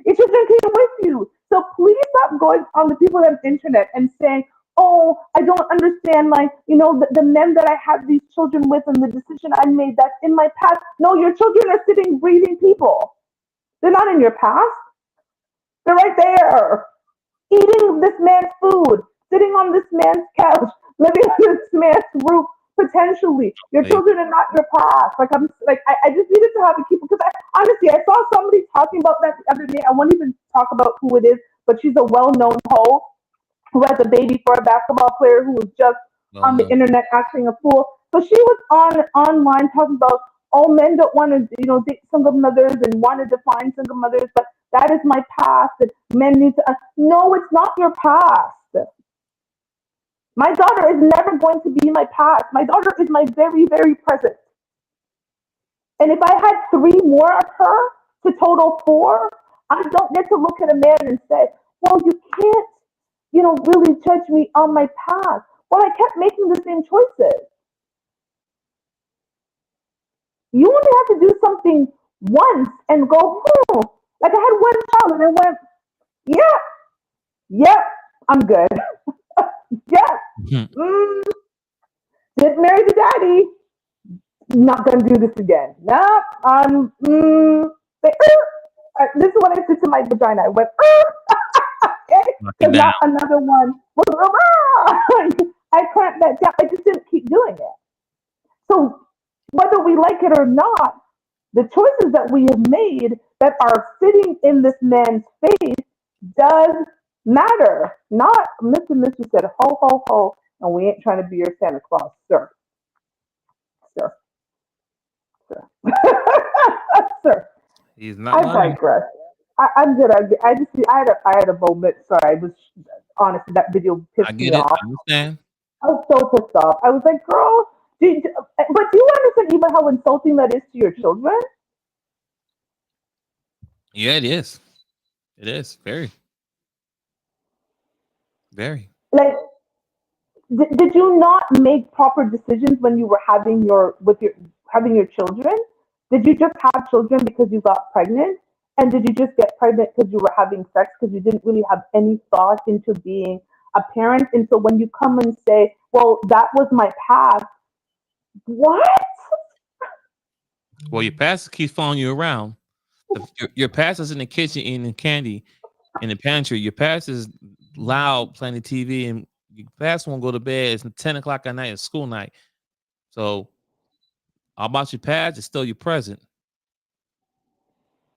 Your children came with you. So please stop going on the people on the internet and saying, oh, I don't understand, like, the men that I had these children with and the decision I made that's in my past. No, your children are sitting, breathing people. They're not in your past. They're right there, eating this man's food, sitting on this man's couch, living on this man's roof, potentially. Your Like, children are not your past. Like I just needed to have a keep because honestly I saw somebody talking about that the other day. I won't even talk about who it is, but she's a well-known hoe who has a baby for a basketball player who was just well, on the no. internet acting a fool. So she was online talking about all men don't want to, date single mothers and want to define single mothers, but that is my past and men need to. No, it's not your past. My daughter is never going to be my past. My daughter is my very, very present. And if I had three more of her to total four, I don't get to look at a man and say, well, you can't, really judge me on my past. Well, I kept making the same choices. You only have to do something once and go, like I had one child and I went, yeah, yep, I'm good. Yeah, Mhm. mm, didn't marry the daddy. Not gonna do this again. Nope. Say, this is what I said to my vagina. I went, okay, Knock it because down. not another one. I clamped that down. I just didn't keep doing it. So whether we like it or not, the choices that we have made that are sitting in this man's face does matter. Not Mr. and Mrs. said ho ho ho, and we ain't trying to be your Santa Claus, sir, sir, sir, sir. He's not I lying. digress. I'm good. I had a moment. Sorry, I was honestly that video I pissed me get it. off. I understand. I was so pissed off. I was like, girl, but do you understand even how insulting that is to your children? Yeah, it is. It is very, very. Like, did you not make proper decisions when you were having your children? Did you just have children because you got pregnant? And did you just get pregnant because you were having sex because you didn't really have any thought into being a parent? And so when you come and say, well, that was my past, what? Well, your pastor keeps following you around. Your pastor's in the kitchen eating candy in the pantry. Your pastor's loud playing the TV, and your pastor won't go to bed. It's 10 o'clock at night. It's school night. So all about your past is still your present.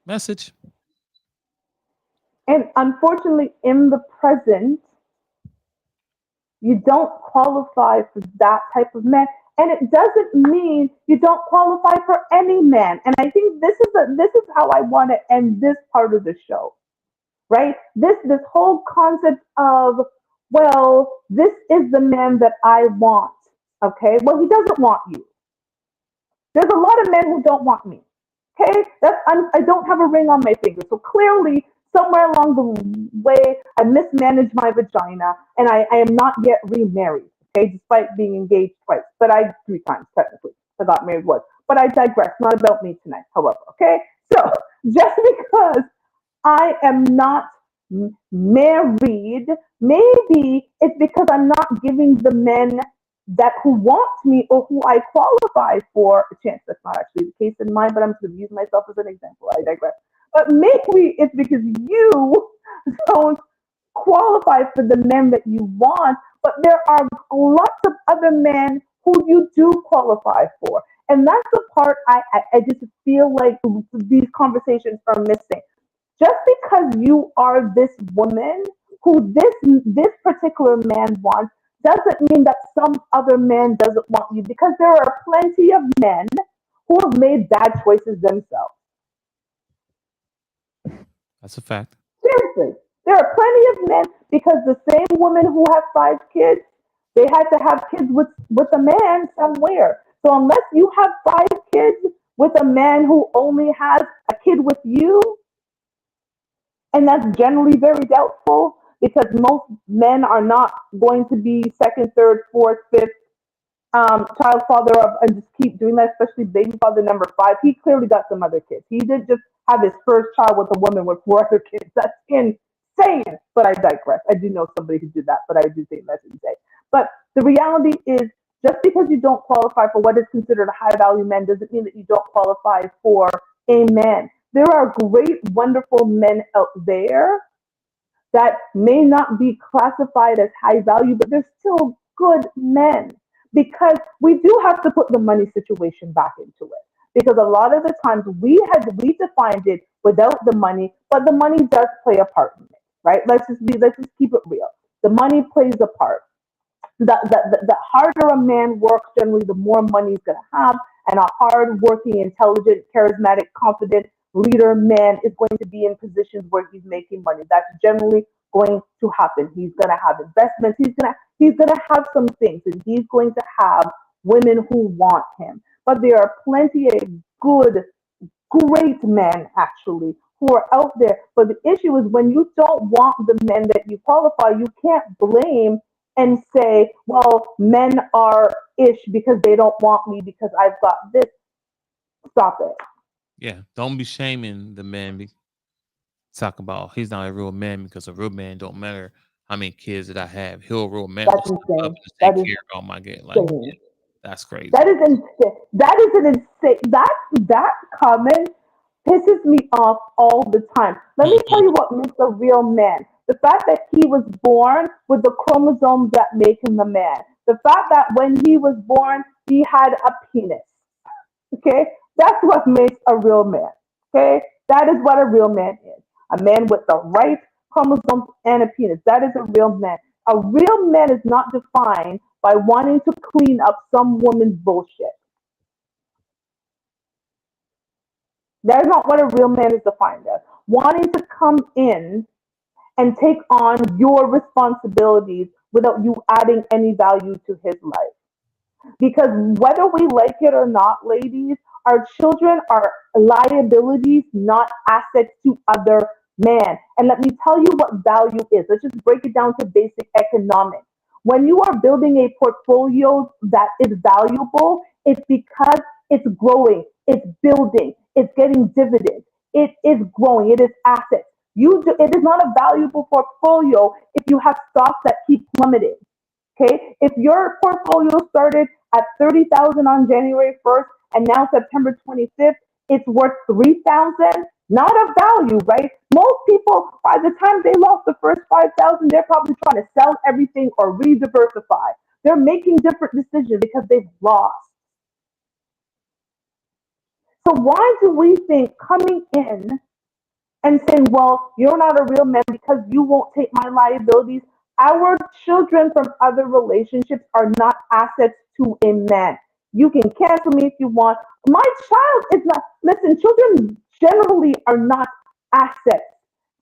Message. And unfortunately, in the present, you don't qualify for that type of man. And it doesn't mean you don't qualify for any man. And I think this is how I want to end this part of the show, right? This whole concept of, well, this is the man that I want. Okay, well, he doesn't want you. There's a lot of men who don't want me. Okay, I don't have a ring on my finger, so clearly somewhere along the way I mismanaged my vagina, and I am not yet remarried. Okay, despite being engaged twice, but I 3 times technically. I got married once, but I digress. Not about me tonight, however. Okay, so Just because I am not married, maybe it's because I'm not giving the men that who want me or who I qualify for a chance. That's not actually the case in mine, but I'm just going to use myself as an example. I digress. But maybe it's because you don't qualify for the men that you want, but there are lots of other men who you do qualify for. And that's the part I just feel like these conversations are missing. Just because you are this woman who this particular man wants doesn't mean that some other man doesn't want you, because there are plenty of men who have made bad choices themselves. That's a fact. Seriously, there are plenty of men, because the same women who have 5 kids, they had to have kids with a man somewhere. So unless you have 5 kids with a man who only has a kid with you, and that's generally very doubtful, because most men are not going to be second, third, fourth, fifth child father of, and just keep doing that, especially baby father number 5. He clearly got some other kids. He didn't just have his first child with a woman with 4 other kids. That's insane. But I digress. I do know somebody who did that, but I do think that's insane. But the reality is, just because you don't qualify for what is considered a high value man doesn't mean that you don't qualify for a man. There are great, wonderful men out there that may not be classified as high value, but they're still good men, because we do have to put the money situation back into it. Because a lot of the times we defined it without the money, but the money does play a part in it, right? Let's just keep it real. The money plays a part. The harder a man works, generally, the more money he's going to have. And a hard working, intelligent, charismatic, confident leader man is going to be in positions where he's making money. That's generally going to happen. He's going to have investments. He's gonna have some things, and he's going to have women who want him. But there are plenty of good, great men, actually, who are out there. But the issue is, when you don't want the men that you qualify, you can't blame and say, well, men are ish because they don't want me because I've got this. Stop it. Yeah, don't be shaming the man. Talk about he's not a real man, because a real man don't matter how many kids that I have. He'll a real man will That's step up insane. and take That is care of all my get. Like, insane. that's crazy. That is insane. That is an insane. That comment pisses me off all the time. Let me tell you what makes a real man. The fact that he was born with the chromosomes that make him a man. The fact that when he was born, he had a penis. Okay? That's what makes a real man. Okay? That is what a real man is. A man with the right chromosomes and a penis. That is a real man. A real man is not defined by wanting to clean up some woman's bullshit. That is not what a real man is defined as. Wanting to come in and take on your responsibilities without you adding any value to his life. Because whether we like it or not, ladies, our children are liabilities, not assets to other men. And let me tell you what value is. Let's just break it down to basic economics. When you are building a portfolio that is valuable, it's because it's growing, it's building, it's getting dividends, it is growing, it is assets. It is not a valuable portfolio if you have stocks that keep plummeting. Okay, if your portfolio started at 30,000 on January 1st and now September 25th, it's worth 3,000. Not of value, right? Most people, by the time they lost the first 5,000, they're probably trying to sell everything or re-diversify. They're making different decisions because they've lost. So why do we think coming in and saying, well, you're not a real man because you won't take my liabilities? Our children from other relationships are not assets to a man. You can cancel me if you want. My child is not, listen, children generally are not assets.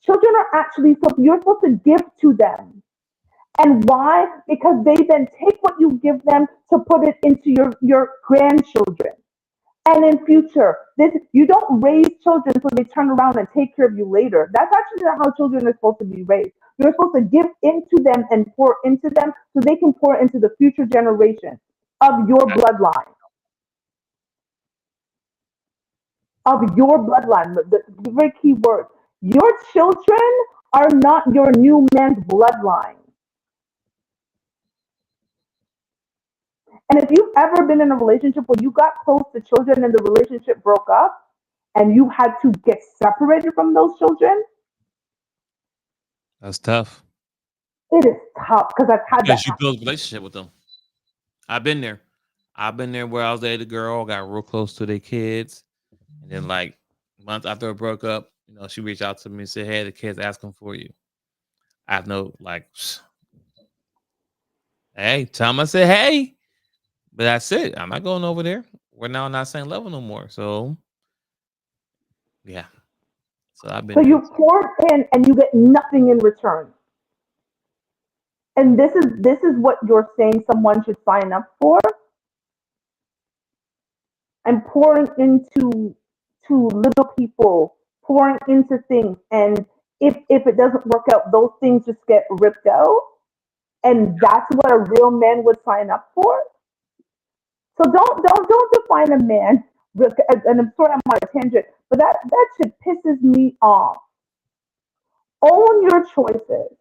Children are actually, so you're supposed to give to them. And why? Because they then take what you give them to put it into your grandchildren. And in future, this you don't raise children so they turn around and take care of you later. That's actually not how children are supposed to be raised. You're supposed to give into them and pour into them so they can pour into the future generation of your bloodline. of your bloodline. The very key word. Your children are not your new man's bloodline. And if you've ever been in a relationship where you got close to children and the relationship broke up and you had to get separated from those children, That's tough it is tough because I've had that because you build a relationship with them. I've been there. I've been there where I was dating a girl, got real close to their kids, and then like months after it broke up, she reached out to me and said, "Hey, the kids asking for you." I have no like, hey, tell them I said, hey, but that's it. I'm not going over there. We're now on that same level no more. So yeah. So I've been So there. you pour in and you get nothing in return. And this is what you're saying someone should sign up for. And pouring into to little people, pouring into things, and if it doesn't work out, those things just get ripped out. And that's what a real man would sign up for. So don't define a man. And I'm sorry I'm on a tangent, but that shit pisses me off. Own your choices.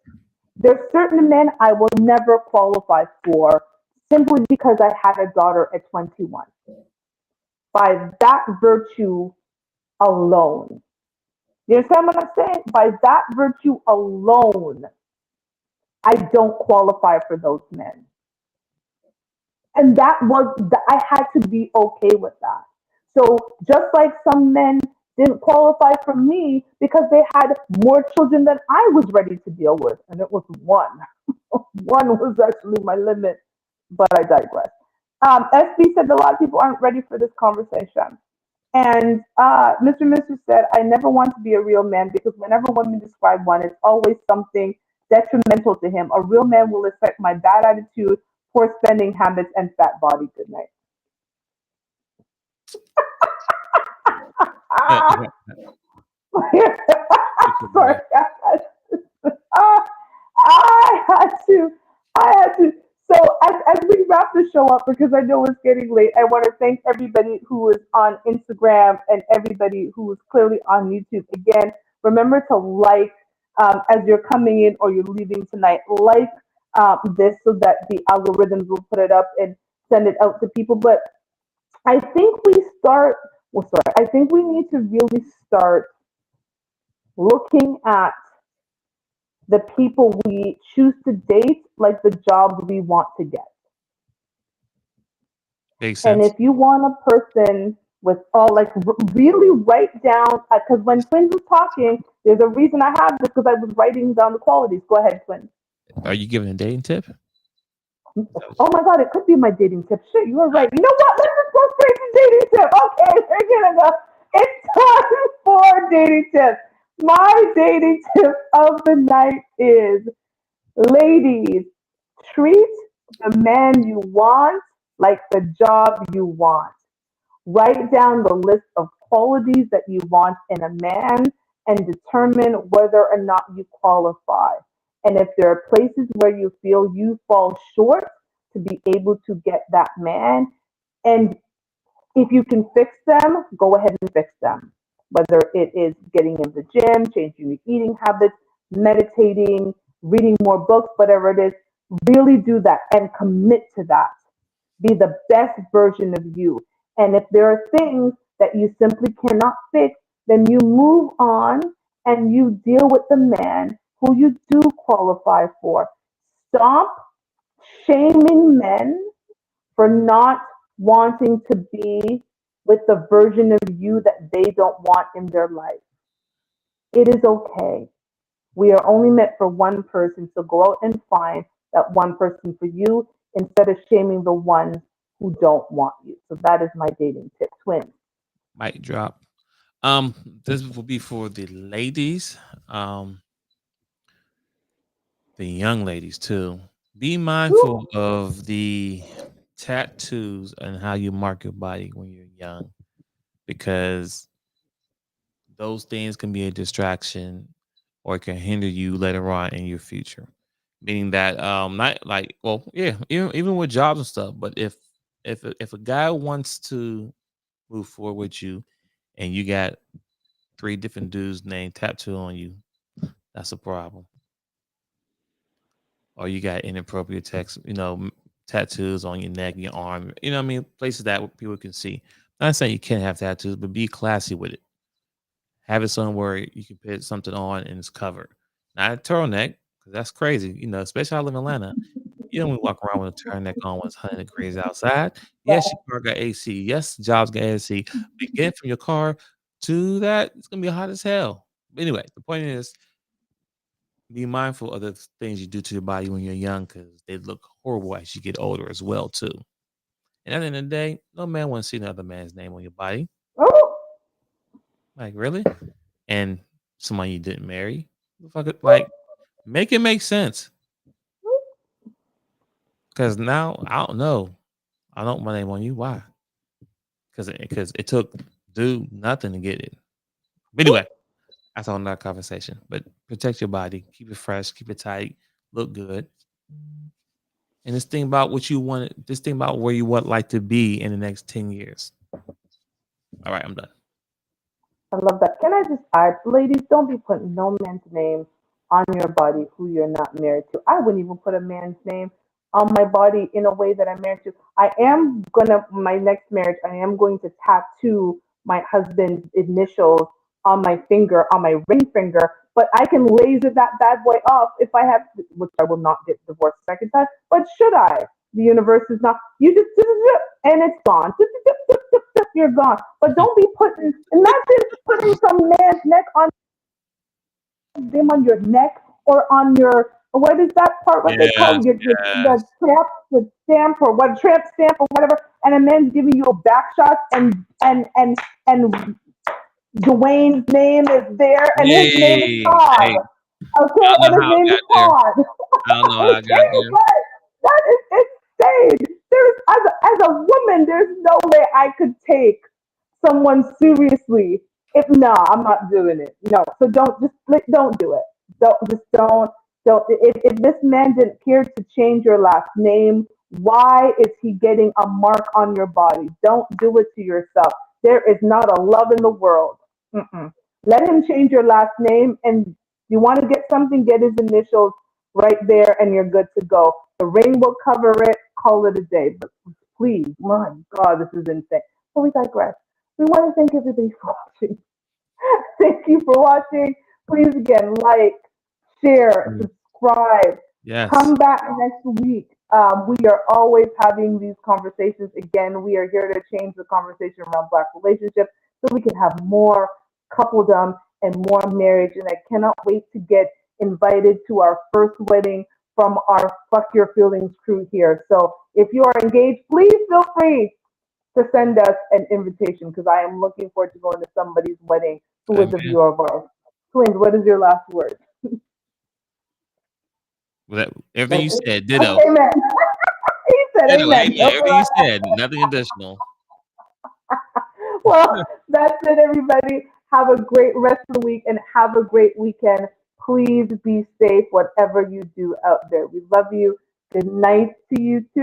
There's certain men I will never qualify for simply because I had a daughter at 21. By that virtue alone. You understand what I'm saying? By that virtue alone, I don't qualify for those men. And I had to be okay with that. So just like some men didn't qualify for me because they had more children than I was ready to deal with, and it was one. One was actually my limit, but I digress. SB said a lot of people aren't ready for this conversation. And Mr. Mister said, I never want to be a real man because whenever women describe one, it's always something detrimental to him. A real man will accept my bad attitude, poor spending habits, and fat body. Good night. Ah, sorry. Ah, I had to. I had to. So as we wrap the show up, because I know it's getting late, I want to thank everybody who is on Instagram and everybody who is clearly on YouTube. Again, remember to like as you're coming in or you're leaving tonight. Like this so that the algorithms will put it up and send it out to people. But I think we start. Well, sorry. I think we need to really start looking at the people we choose to date like the jobs we want to get. Makes And sense. if you want a person with all like really write down, because when Twins was talking, there's a reason I have this because I was writing down the qualities. Go ahead, Twins. Are you giving a dating tip? Oh my God, it could be my dating tip. Shit, you were right. You know what? Let's just go straight to dating tip. Okay, we're gonna go. It's time for dating tip. My dating tip of the night is, ladies, treat the man you want like the job you want. Write down the list of qualities that you want in a man and determine whether or not you qualify. And if there are places where you feel you fall short to be able to get that man, and if you can fix them, go ahead and fix them. Whether it is getting in the gym, changing your eating habits, meditating, reading more books, whatever it is, really do that and commit to that. Be the best version of you. And if there are things that you simply cannot fix, then you move on and you deal with the man who you do qualify for. Stop shaming men for not wanting to be with the version of you that they don't want in their life. It is okay. We are only meant for one person, so go out and find that one person for you instead of shaming the ones who don't want you. So that is my dating tip. Twins. Mic drop. This will be for the ladies, um, the young ladies too. Be Woo. mindful of the tattoos and how you mark your body when you're young, because those things can be a distraction or it can hinder you later on in your future. Meaning that not like, well, yeah, even with jobs and stuff, but if a guy wants to move forward with you, and you got 3 different dudes named Tattoo on you, that's a problem. Or you got inappropriate text, tattoos on your neck, your arm, what I mean, places that people can see. Not saying you can't have tattoos, but be classy with it. Have it somewhere you can put something on and it's covered. Not a turtleneck, because that's crazy. Especially I live in Atlanta. You don't walk around with a turtleneck on when it's 100 degrees outside. Yes, your car got AC. Yes, jobs got AC. But getting from your car to that, it's gonna be hot as hell. But anyway, the point is, be mindful of the things you do to your body when you're young, because they look horrible as you get older as well too. And at the end of the day, no man wants to see another man's name on your body. Oh, Like, really? And somebody you didn't marry. Like, make it make sense. Because now I don't know. I don't want my name on you. Why? Because it took dude nothing to get it. But anyway, that's all that conversation. But protect your body, keep it fresh, keep it tight, look good. And this thing about what you want, this thing about where you want life to be in the next 10 years. All right, I'm done. I love that. Can I just add, ladies, don't be putting no man's name on your body who you're not married to. I wouldn't even put a man's name on my body in a way that I'm married to. My next marriage, I am going to tattoo my husband's initials on my finger, on my ring finger, but I can laser that bad boy off if I have, which I will not get divorced a second time, but should I? The universe is not, you just, and it's gone. You're gone. But don't be imagine putting some man's neck on them on your neck or on your, what is that part, what they call Yes, the yes. tramp, the stamp or what, tramp stamp or whatever, and a man's giving you a back shot and Dwayne's name is there and his name is Hey, Todd. hey. Okay, I don't and know his how I name is got there. Todd. I don't know how I got Okay, there. guys, that is insane. As a woman, there's no way I could take someone seriously. If no, I'm not doing it. No, so don't do it. Don't. If this man didn't care to change your last name, why is he getting a mark on your body? Don't do it to yourself. There is not a love in the world. Mm-mm. Let him change your last name, and you want to get something, get his initials right there, and you're good to go. The ring will cover it. Call it a day. But please, my God, this is insane. But we digress. We want to thank everybody for watching. Thank you for watching. Please again, like, share, Mm. subscribe. Yes. Come back next week. We are always having these conversations. Again, we are here to change the conversation around Black relationships so we can have more coupledom and more marriage. And I cannot wait to get invited to our first wedding from our Fuck Your Feelings crew here. So if you are engaged, please feel free to send us an invitation because I am looking forward to going to somebody's wedding who is a Amen. viewer of ours. Twins, what is your last word? Everything Like, you said, ditto. okay, amen. He said Ditto. amen. Amen. Everything you said, nothing additional. Well, that's it, everybody. Have a great rest of the week and have a great weekend. Please be safe, whatever you do out there. We love you. Good night to you too.